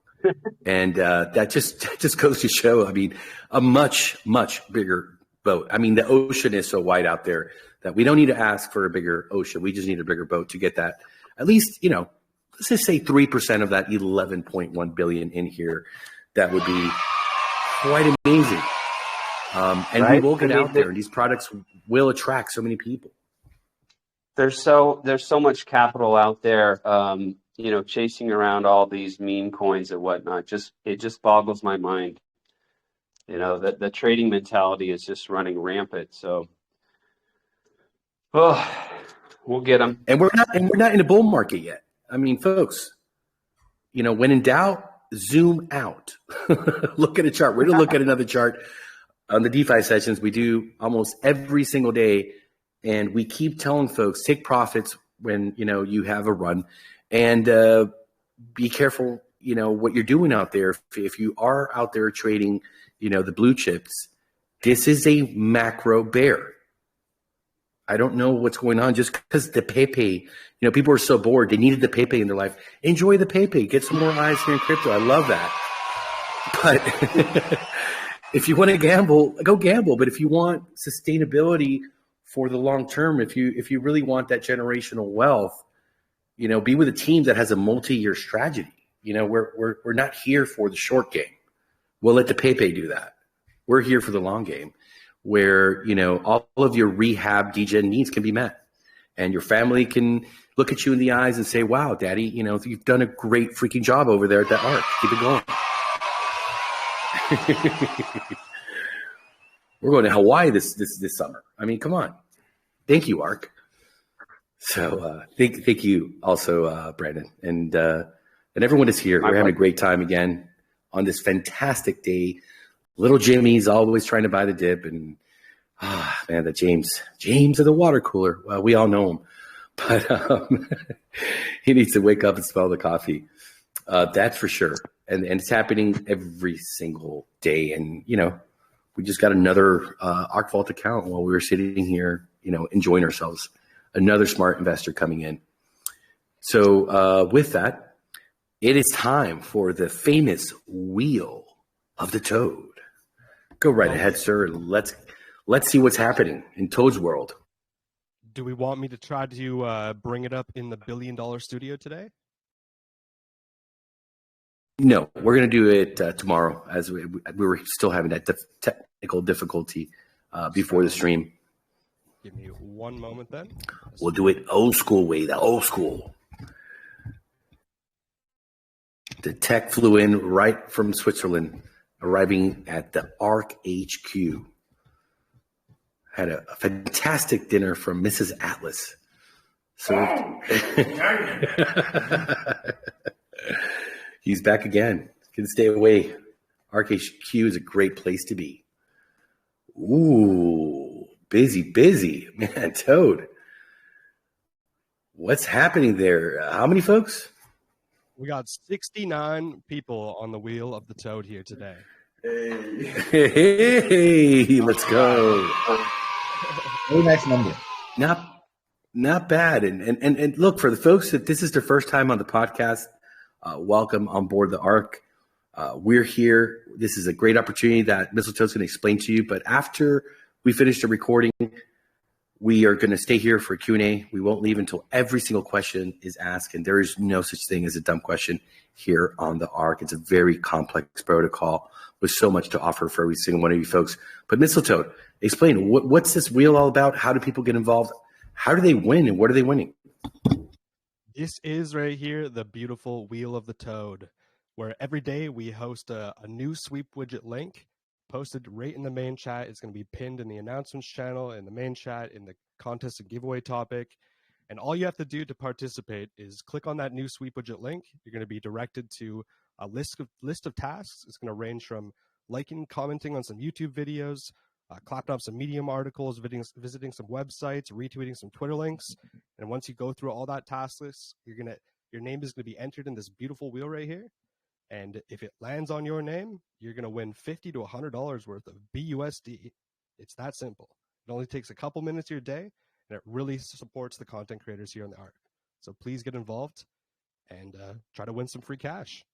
And that just goes to show, I mean, a much, much bigger boat. I mean, the ocean is so wide out there that we don't need to ask for a bigger ocean. We just need a bigger boat to get that, at least, let's just say 3% of that 11.1 billion in here. That would be quite amazing. And right? We will get out there, and these products will attract so many people. There's so much capital out there, chasing around all these meme coins and whatnot. It just boggles my mind. The trading mentality is just running rampant. So, we'll get them. And we're not in a bull market yet. I mean, folks, when in doubt, zoom out. Look at a chart. We're going to look at another chart. On the DeFi sessions, we do almost every single day, and we keep telling folks, take profits when, you have a run, and be careful, what you're doing out there. If you are out there trading, the blue chips, this is a macro bear. I don't know what's going on just because the Pepe, people are so bored. They needed the Pepe in their life. Enjoy the Pepe. Get some more eyes here in crypto. I love that. But if you want to gamble, go gamble. But if you want sustainability for the long term, if you really want that generational wealth, be with a team that has a multi-year strategy. We're not here for the short game. We'll let the Pepe do that. We're here for the long game, where all of your rehab degen needs can be met, and your family can look at you in the eyes and say, "Wow, Daddy, you've done a great freaking job over there at that ARK. Keep it going." We're going to Hawaii this summer. I mean, come on. Thank you, ARK. So thank you also, Brandon, and everyone is here. We're having a great time again on this fantastic day. Little Jimmy's always trying to buy the dip, and man, the James of the water cooler. Well, we all know him, but he needs to wake up and smell the coffee. That's for sure. And it's happening every single day. And, we just got another ARK Vault account while we were sitting here, enjoying ourselves. Another smart investor coming in. So with that, it is time for the famous Wheel of the Toad. Go right ahead, sir. Let's see what's happening in Toad's world. Do we want me to try to bring it up in the $1 billion studio today? No, we're going to do it tomorrow, as we were still having that technical difficulty before the stream. Give me one moment then. We'll do it old school way, the old school. The tech flew in right from Switzerland, arriving at the ARK HQ. Had a fantastic dinner from Mrs. Atlas. He's back again. Can stay away. ARK HQ is a great place to be. Ooh, busy. Man, Toad. What's happening there? How many folks? We got 69 people on the Wheel of the Toad here today. Hey, let's go. Very nice number. Not bad. And look, for the folks that this is their first time on the podcast, welcome on board the ARK. We're here. This is a great opportunity that Mistletoe's going to explain to you. But after we finish the recording, we are going to stay here for Q&A. We won't leave until every single question is asked. And there is no such thing as a dumb question here on the ARK. It's a very complex protocol with so much to offer for every single one of you folks. But Mistletoe, explain, what's this wheel all about? How do people get involved? How do they win, and what are they winning? This is right here the beautiful Wheel of the Toad, where every day we host a new sweep widget link posted right in the main chat. It's going to be pinned in the announcements channel, in the main chat, in the contest and giveaway topic. And all you have to do to participate is click on that new sweep widget link. You're going to be directed to a list of tasks. It's going to range from liking, commenting on some YouTube videos, clapping up some Medium articles, visiting some websites, retweeting some Twitter links. And once you go through all that task list, your name is going to be entered in this beautiful wheel right here. And if it lands on your name, you're going to win $50 to $100 worth of BUSD. It's that simple. It only takes a couple minutes of your day, and it really supports the content creators here on the ARK. So please get involved and try to win some free cash.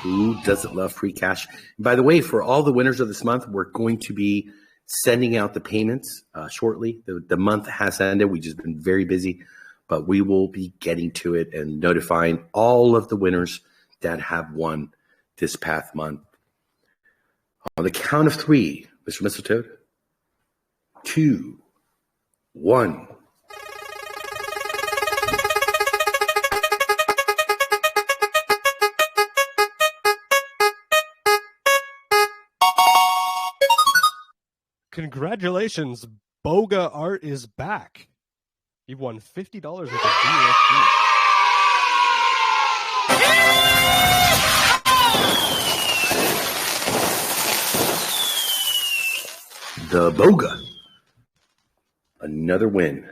Who doesn't love free cash? By the way, for all the winners of this month, we're going to be sending out the payments shortly. The month has ended. We've just been very busy, but we will be getting to it and notifying all of the winners that have won this past month. On the count of three, Mr. Mistletoe, 2, 1. Congratulations, Boga Art is back. You've won $50 worth of BUSD. The Boga. Another win.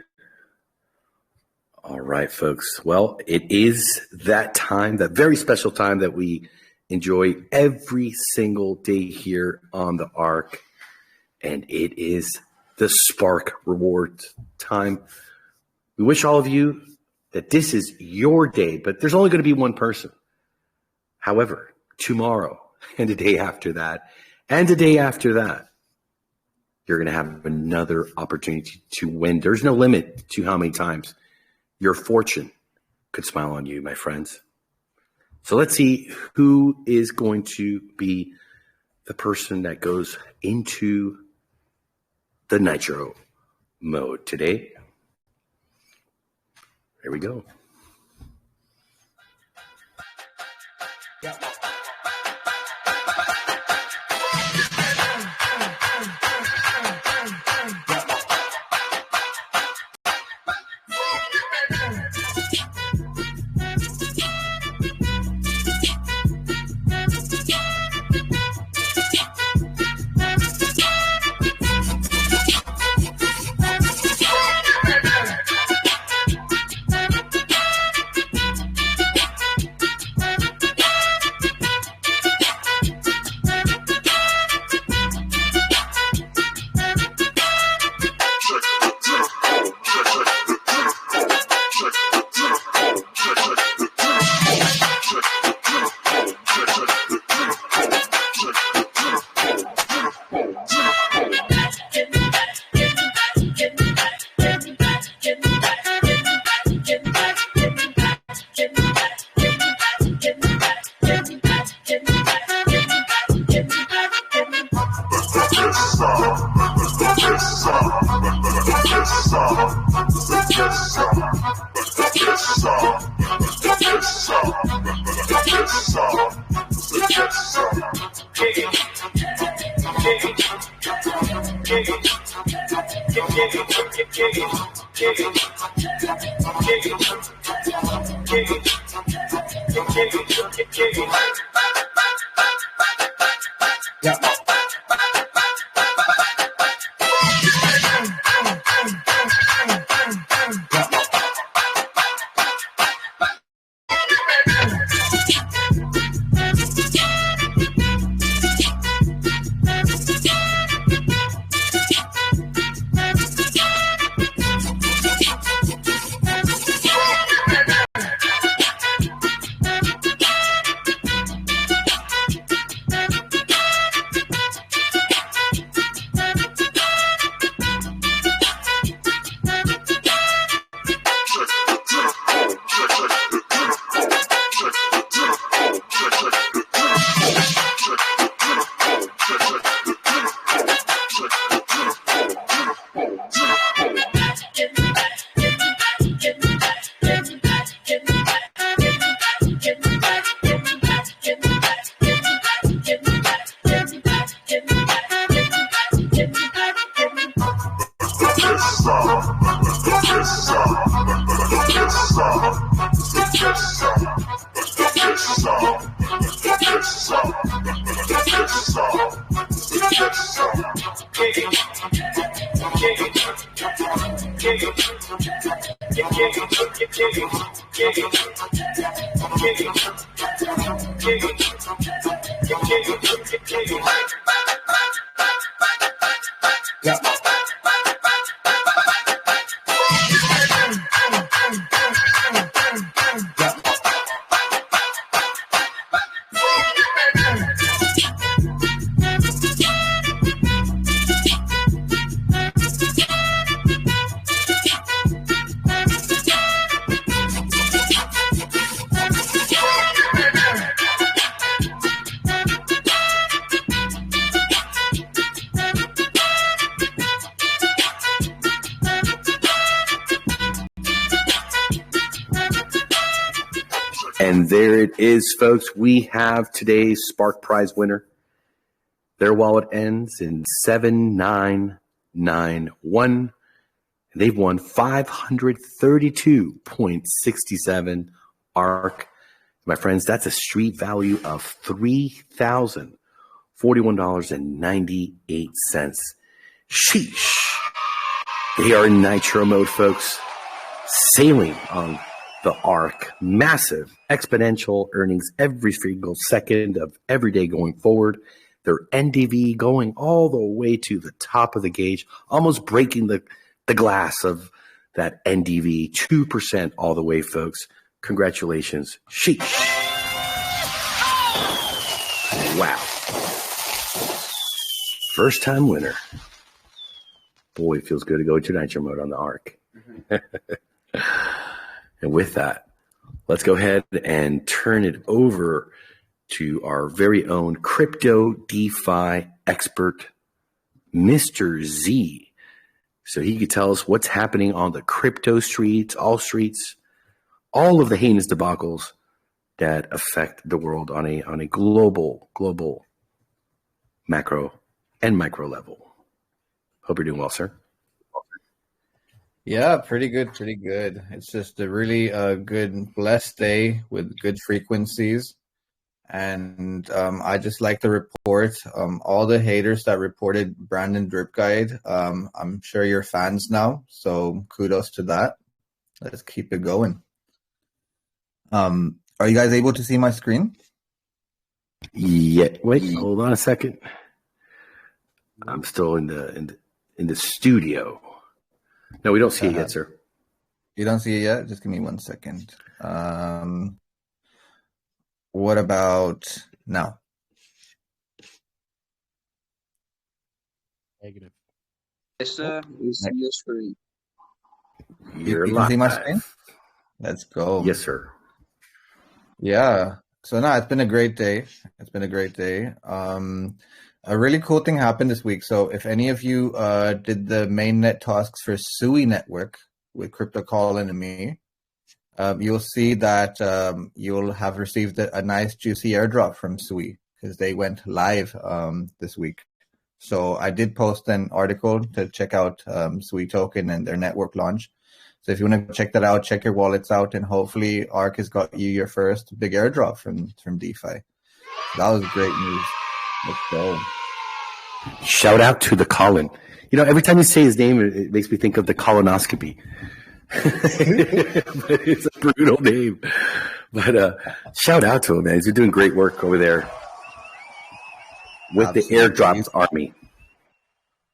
All right, folks. Well, it is that time, that very special time that we enjoy every single day here on the ARK. And it is the Spark Reward time. We wish all of you that this is your day, but there's only going to be one person. However, tomorrow and the day after that and the day after that, you're going to have another opportunity to win. There's no limit to how many times your fortune could smile on you, my friends. So let's see who is going to be the person that goes into the Nitro mode today. Here we go. And there it is, folks. We have today's Spark Prize winner. Their wallet ends in 7991. They've won 532.67 ARK. My friends, that's a street value of $3,041.98. Sheesh. They are in nitro mode, folks, sailing on the ARK. Massive exponential earnings every single second of every day going forward. Their NDV going all the way to the top of the gauge, almost breaking the glass of that NDV. 2% all the way, folks. Congratulations. Sheesh. Wow. First time winner. Boy, it feels good to go to nitro mode on the ARK. And with that, let's go ahead and turn it over to our very own crypto DeFi expert, Mr. Z. So he could tell us what's happening on the crypto streets, all of the heinous debacles that affect the world on a global macro and micro level. Hope you're doing well, sir. Yeah, pretty good. It's just a really good, blessed day with good frequencies. And I just like to report all the haters that reported Brandon Drip Guide. I'm sure you're fans now, so kudos to that. Let's keep it going. Are you guys able to see my screen? Yeah. Wait, hold on a second. I'm still in the studio. No, we don't see it yet, sir. You don't see it yet? Just give me 1 second. What about now? Negative. Yes, sir. You see your screen. You're you live. can see my screen? Let's go. Yes, sir. Yeah. So no, it's been a great day. A really cool thing happened this week. So if any of you did the mainnet tasks for Sui Network with Crypto Colin and me, you'll see that you'll have received a nice juicy airdrop from Sui because they went live this week. So I did post an article to check out Sui Token and their network launch. So if you want to check that out, check your wallets out, and hopefully ARK has got you your first big airdrop from DeFi. That was great news. Let's go. Shout out to the Colin. You know, every time you say his name, it makes me think of the colonoscopy. But it's a brutal name. But shout out to him, man. He's doing great work over there with the airdrops army.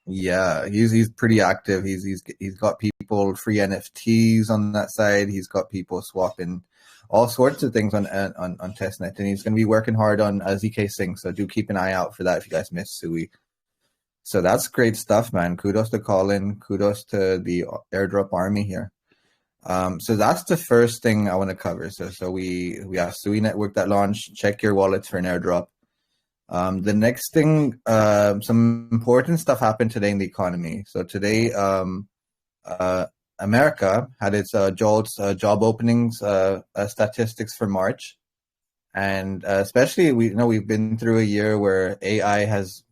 Yeah, he's pretty active. He's got people free NFTs on that side. He's got people swapping all sorts of things on testnet, and he's going to be working hard on ZK Sync. So do keep an eye out for that if you guys missed Sui. So that's great stuff, man. Kudos to Colin. Kudos to the airdrop army here. So that's the first thing I want to cover. So we have Sui Network that launched. Check your wallets for an airdrop. The next thing, some important stuff happened today in the economy. So today, America had its job openings statistics for March, and especially we've been through a year where AI has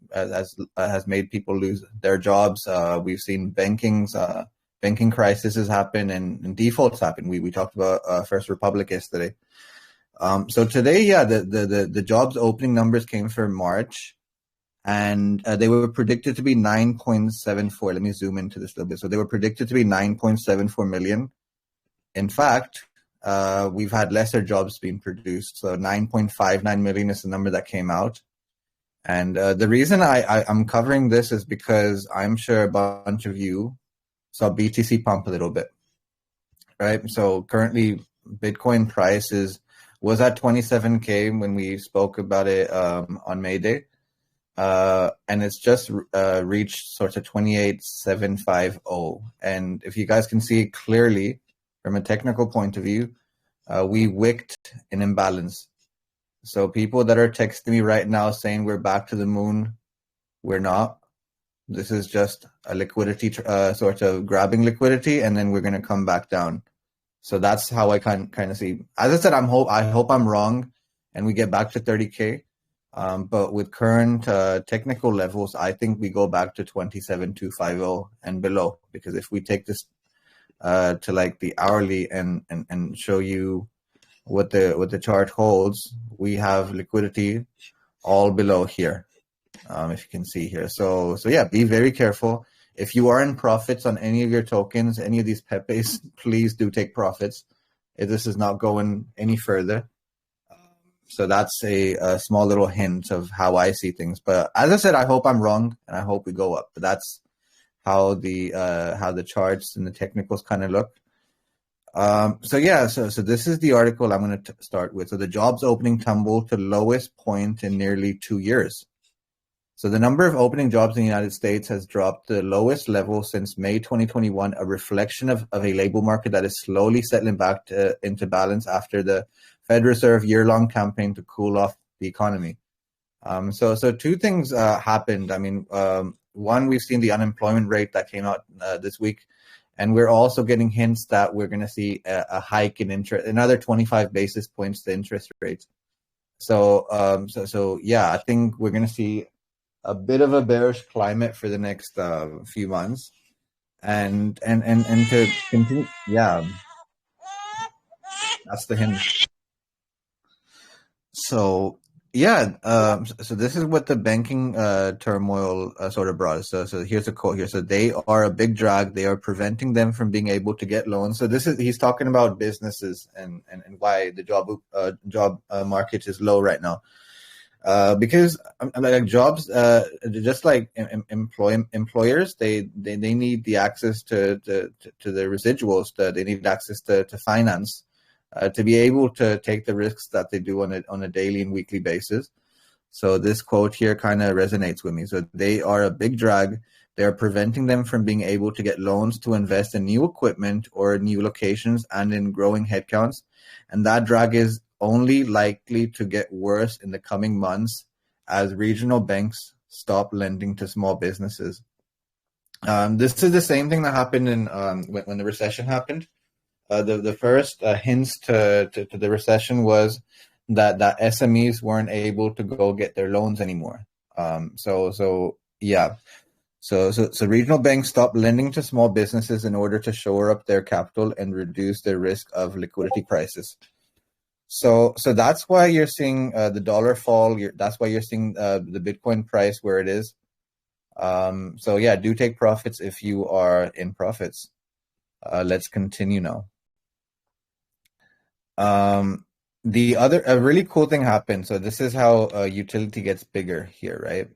made people lose their jobs. We've seen banking crises happen and defaults happen. We talked about First Republic yesterday. So today, the jobs opening numbers came for March, and they were predicted to be 9.74. Let me zoom into this a little bit. So they were predicted to be 9.74 million. In fact, we've had lesser jobs being produced. So 9.59 million is the number that came out. And the reason I'm covering this is because I'm sure a bunch of you saw BTC pump a little bit, right? So currently Bitcoin price was at 27K when we spoke about it on May Day. And it's just reached sort of 28,750. And if you guys can see clearly from a technical point of view, we wicked an imbalance. So people that are texting me right now saying we're back to the moon, we're not. This is just a liquidity sort of grabbing liquidity, and then we're going to come back down. So that's how I kind of see. As I said, I hope I'm wrong, and we get back to 30K. But with current technical levels, I think we go back to 27,250 and below. Because if we take this to like the hourly and show you what the chart holds, we have liquidity all below here, if you can see here. So yeah, be very careful. If you are in profits on any of your tokens, any of these Pepes, please do take profits. This is not going any further. So that's a small little hint of how I see things. But as I said, I hope I'm wrong, and I hope we go up. But that's how the charts and the technicals kind of look. So this is the article I'm going to start with. So the jobs opening tumbled to lowest point in nearly 2 years. So the number of opening jobs in the United States has dropped to the lowest level since May 2021, a reflection of a labor market that is slowly settling back into balance after the Fed Reserve year-long campaign to cool off the economy. So two things happened. I mean, one, we've seen the unemployment rate that came out this week. And we're also getting hints that we're going to see a hike in interest, another 25 basis points to interest rates. So yeah, I think we're going to see a bit of a bearish climate for the next few months, and to continue, yeah, that's the hint. So yeah, so this is what the banking turmoil sort of brought us. So here's a quote here. So they are a big drag. They are preventing them from being able to get loans. So he's talking about businesses and why the job market is low right now. Because like jobs, just like employers, they need the access to the residuals. They need access to finance. To be able to take the risks that they do on a daily and weekly basis. So this quote here kind of resonates with me. So they are a big drag. They are preventing them from being able to get loans to invest in new equipment or new locations and in growing headcounts. And that drag is only likely to get worse in the coming months as regional banks stop lending to small businesses. This is the same thing that happened in when the recession happened. The first hints to the recession was that SMEs weren't able to go get their loans anymore. So regional banks stopped lending to small businesses in order to shore up their capital and reduce their risk of liquidity crisis. So that's why you're seeing the dollar fall. That's why you're seeing the Bitcoin price where it is. So yeah, do take profits if you are in profits. Let's continue now. A really cool thing happened. So this is how utility gets bigger here, right?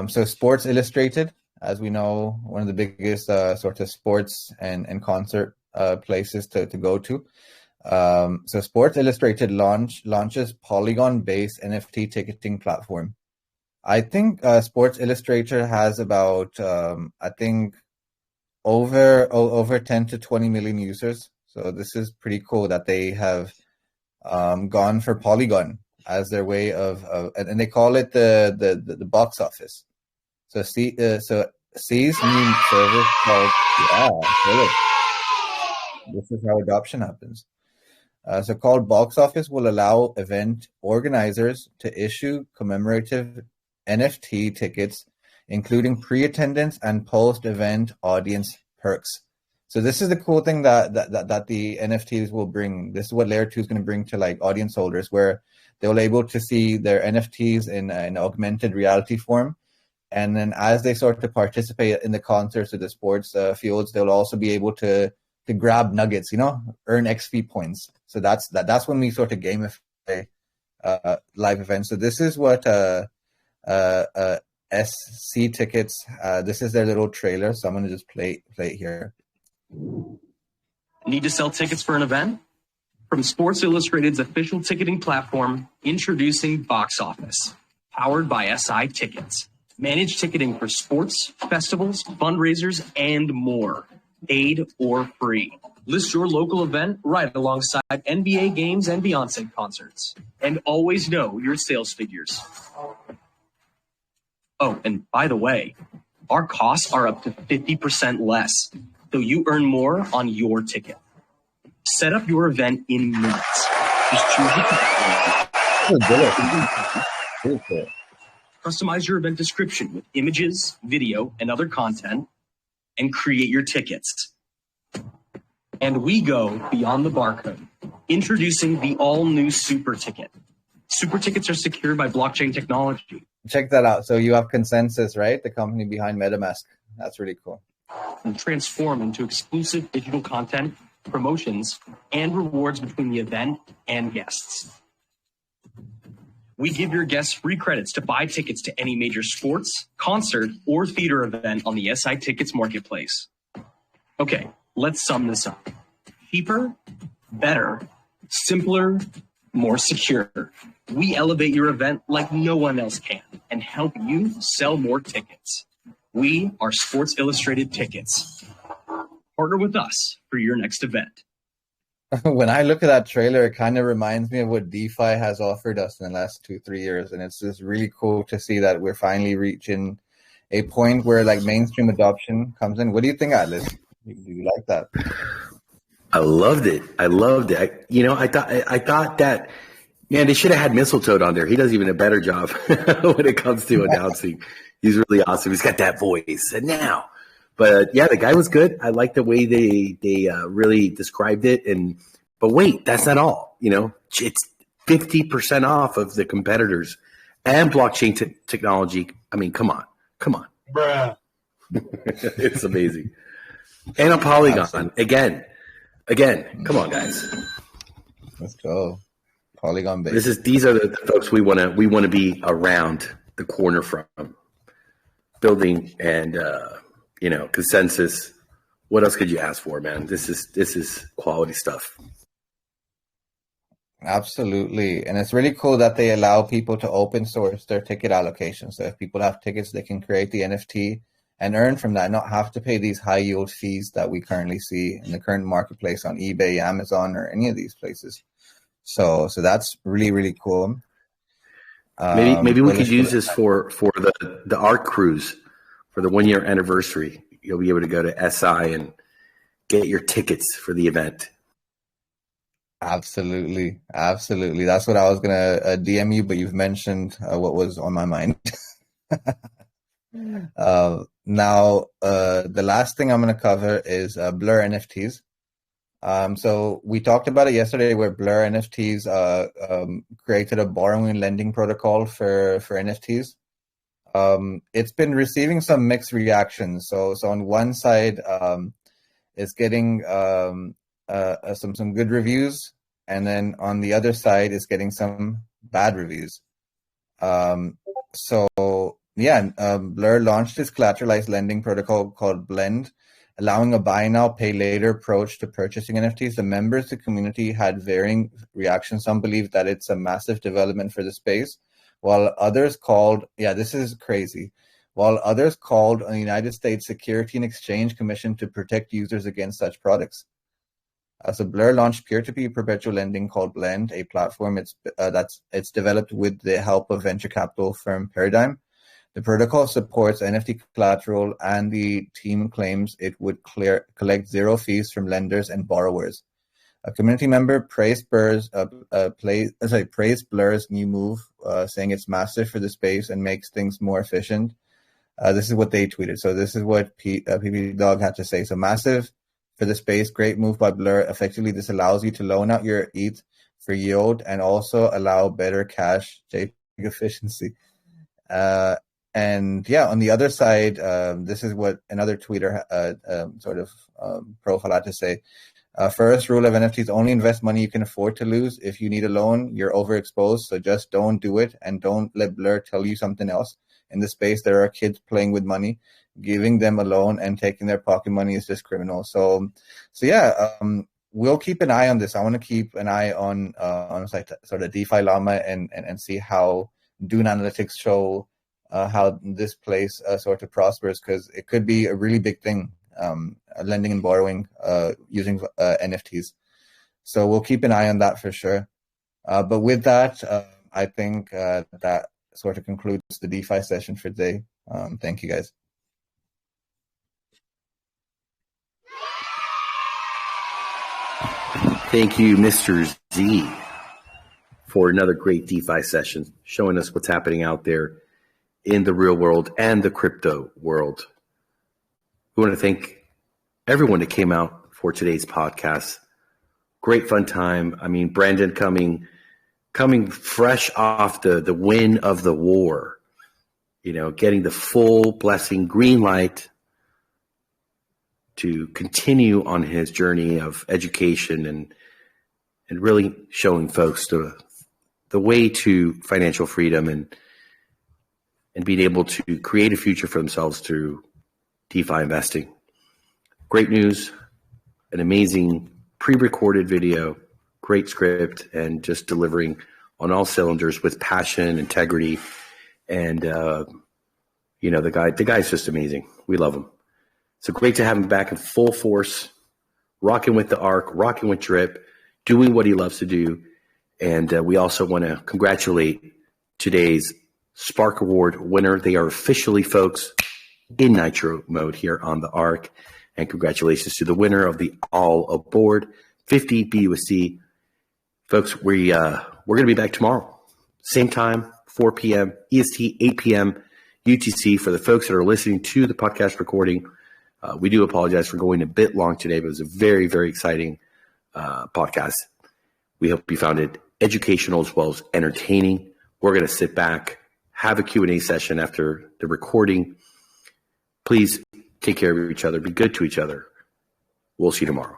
So Sports Illustrated, as we know, one of the biggest sort of sports and concert places to go to. So Sports Illustrated launches Polygon-based NFT ticketing platform. I think Sports Illustrated has about I think over 10 to 20 million users. So this is pretty cool that they have gone for Polygon as their way of and they call it the box office. So C's new service called this is how adoption happens. So called box office will allow event organizers to issue commemorative NFT tickets, including pre-attendance and post-event audience perks. So this is the cool thing that the NFTs will bring. This is what Layer 2 is going to bring to like audience holders, where they'll be able to see their NFTs in an augmented reality form. And then as they start to participate in the concerts or the sports fields, they'll also be able to to grab nuggets, earn XP points. So that's when we sort of gamify live events. So this is what SC Tickets. This is their little trailer. So I'm going to just play it here. Need to sell tickets for an event? From Sports Illustrated's official ticketing platform, introducing Box Office, powered by SI Tickets. Manage ticketing for sports, festivals, fundraisers, and more, paid or free. List your local event right alongside NBA games and Beyonce concerts. And always know your sales figures. Oh, and by the way, our costs are up to 50% less, so you earn more on your ticket. Set up your event in minutes. Just choose the platform. Customize your event description with images, video, and other content, and create your tickets. And we go beyond the barcode, introducing the all-new Super Ticket. Super Tickets are secured by blockchain technology. Check that out. So you have Consensus, right? The company behind MetaMask. That's really cool. And transform into exclusive digital content, promotions, and rewards between the event and guests. We give your guests free credits to buy tickets to any major sports, concert, or theater event on the SI Tickets marketplace. Okay, let's sum this up. Cheaper, better, simpler, more secure. We elevate your event like no one else can and help you sell more tickets. We are Sports Illustrated Tickets. Partner with us for your next event. When I look at that trailer, it kind of reminds me of what DeFi has offered us in the last 2-3 years. And it's just really cool to see that we're finally reaching a point where like mainstream adoption comes in. What do you think, Atlas? Do you like that? I loved it. I thought that, man, they should have had Mistletoe on there. He does even a better job when it comes to announcing. He's really awesome. He's got that voice. And now, but yeah, the guy was good. I like the way they really described it. But wait, that's not all. It's 50% off of the competitors and blockchain technology. I mean, come on, bruh. It's amazing. And a Polygon again. Come on, guys. Let's go. Polygon base. These are the folks we want to be around the corner from, building and Consensus. What else could you ask for, man? This is quality stuff. Absolutely. And it's really cool that they allow people to open source their ticket allocation. So if people have tickets, they can create the NFT and earn from that, not have to pay these high yield fees that we currently see in the current marketplace on eBay, Amazon, or any of these places. So that's really, really cool. Maybe we could use this for the ARK cruise for the 1 year anniversary. You'll be able to go to SI and get your tickets for the event. Absolutely. That's what I was gonna DM you, but you've mentioned what was on my mind. Now, the last thing I'm going to cover is Blur NFTs. So we talked about it yesterday, where Blur NFTs created a borrowing and lending protocol for NFTs. It's been receiving some mixed reactions. So on one side, it's getting some good reviews, and then on the other side, it's getting some bad reviews. Blur launched its collateralized lending protocol called Blend, allowing a buy now, pay later approach to purchasing NFTs. The members of the community had varying reactions. Some believe that it's a massive development for the space, while others called, this is crazy, while others called on the United States Security and Exchange Commission to protect users against such products. So Blur launched peer-to-peer perpetual lending called Blend, a platform it's developed with the help of venture capital firm Paradigm. The protocol supports NFT collateral, and the team claims it would collect zero fees from lenders and borrowers. A community member praised Blur's new move, saying it's massive for the space and makes things more efficient. This is what they tweeted. So this is what PP Dog had to say. So massive for the space, great move by Blur. Effectively, this allows you to loan out your ETH for yield and also allow better cash JPEG efficiency. And yeah, on the other side, this is what another tweeter profile had to say. First rule of NFTs, only invest money you can afford to lose. If you need a loan, you're overexposed, so just don't do it, and don't let Blur tell you something else. In this space, there are kids playing with money. Giving them a loan and taking their pocket money is just criminal. So yeah, we'll keep an eye on this. I want to keep an eye on sort of DeFi Llama and see how Dune Analytics show how this place sort of prospers, because it could be a really big thing, lending and borrowing using NFTs. So we'll keep an eye on that for sure. But with that, I think that sort of concludes the DeFi session for today. Thank you, guys. Thank you, Mr. Z, for another great DeFi session, showing us what's happening out there in the real world and the crypto world. We want to thank everyone that came out for today's podcast. Great fun time. I mean, Brandon coming fresh off the win of the war, getting the full blessing, green light to continue on his journey of education and really showing folks the way to financial freedom and being able to create a future for themselves through DeFi investing. Great news, an amazing pre-recorded video, great script, and just delivering on all cylinders with passion, integrity, and the guy's just amazing. We love him. So great to have him back in full force, rocking with the ARK, rocking with Drip, doing what he loves to do. And we also want to congratulate today's Spark Award winner. They are officially, folks, in Nitro mode here on the ARK. And congratulations to the winner of the All Aboard 50 BUSD. Folks, we're going to be back tomorrow. Same time, 4 p.m. EST, 8 p.m. UTC. For the folks that are listening to the podcast recording, we do apologize for going a bit long today, but it was a very, very exciting podcast. We hope you found it educational as well as entertaining. We're going to sit back, have a Q&A session after the recording. Please take care of each other. Be good to each other. We'll see you tomorrow.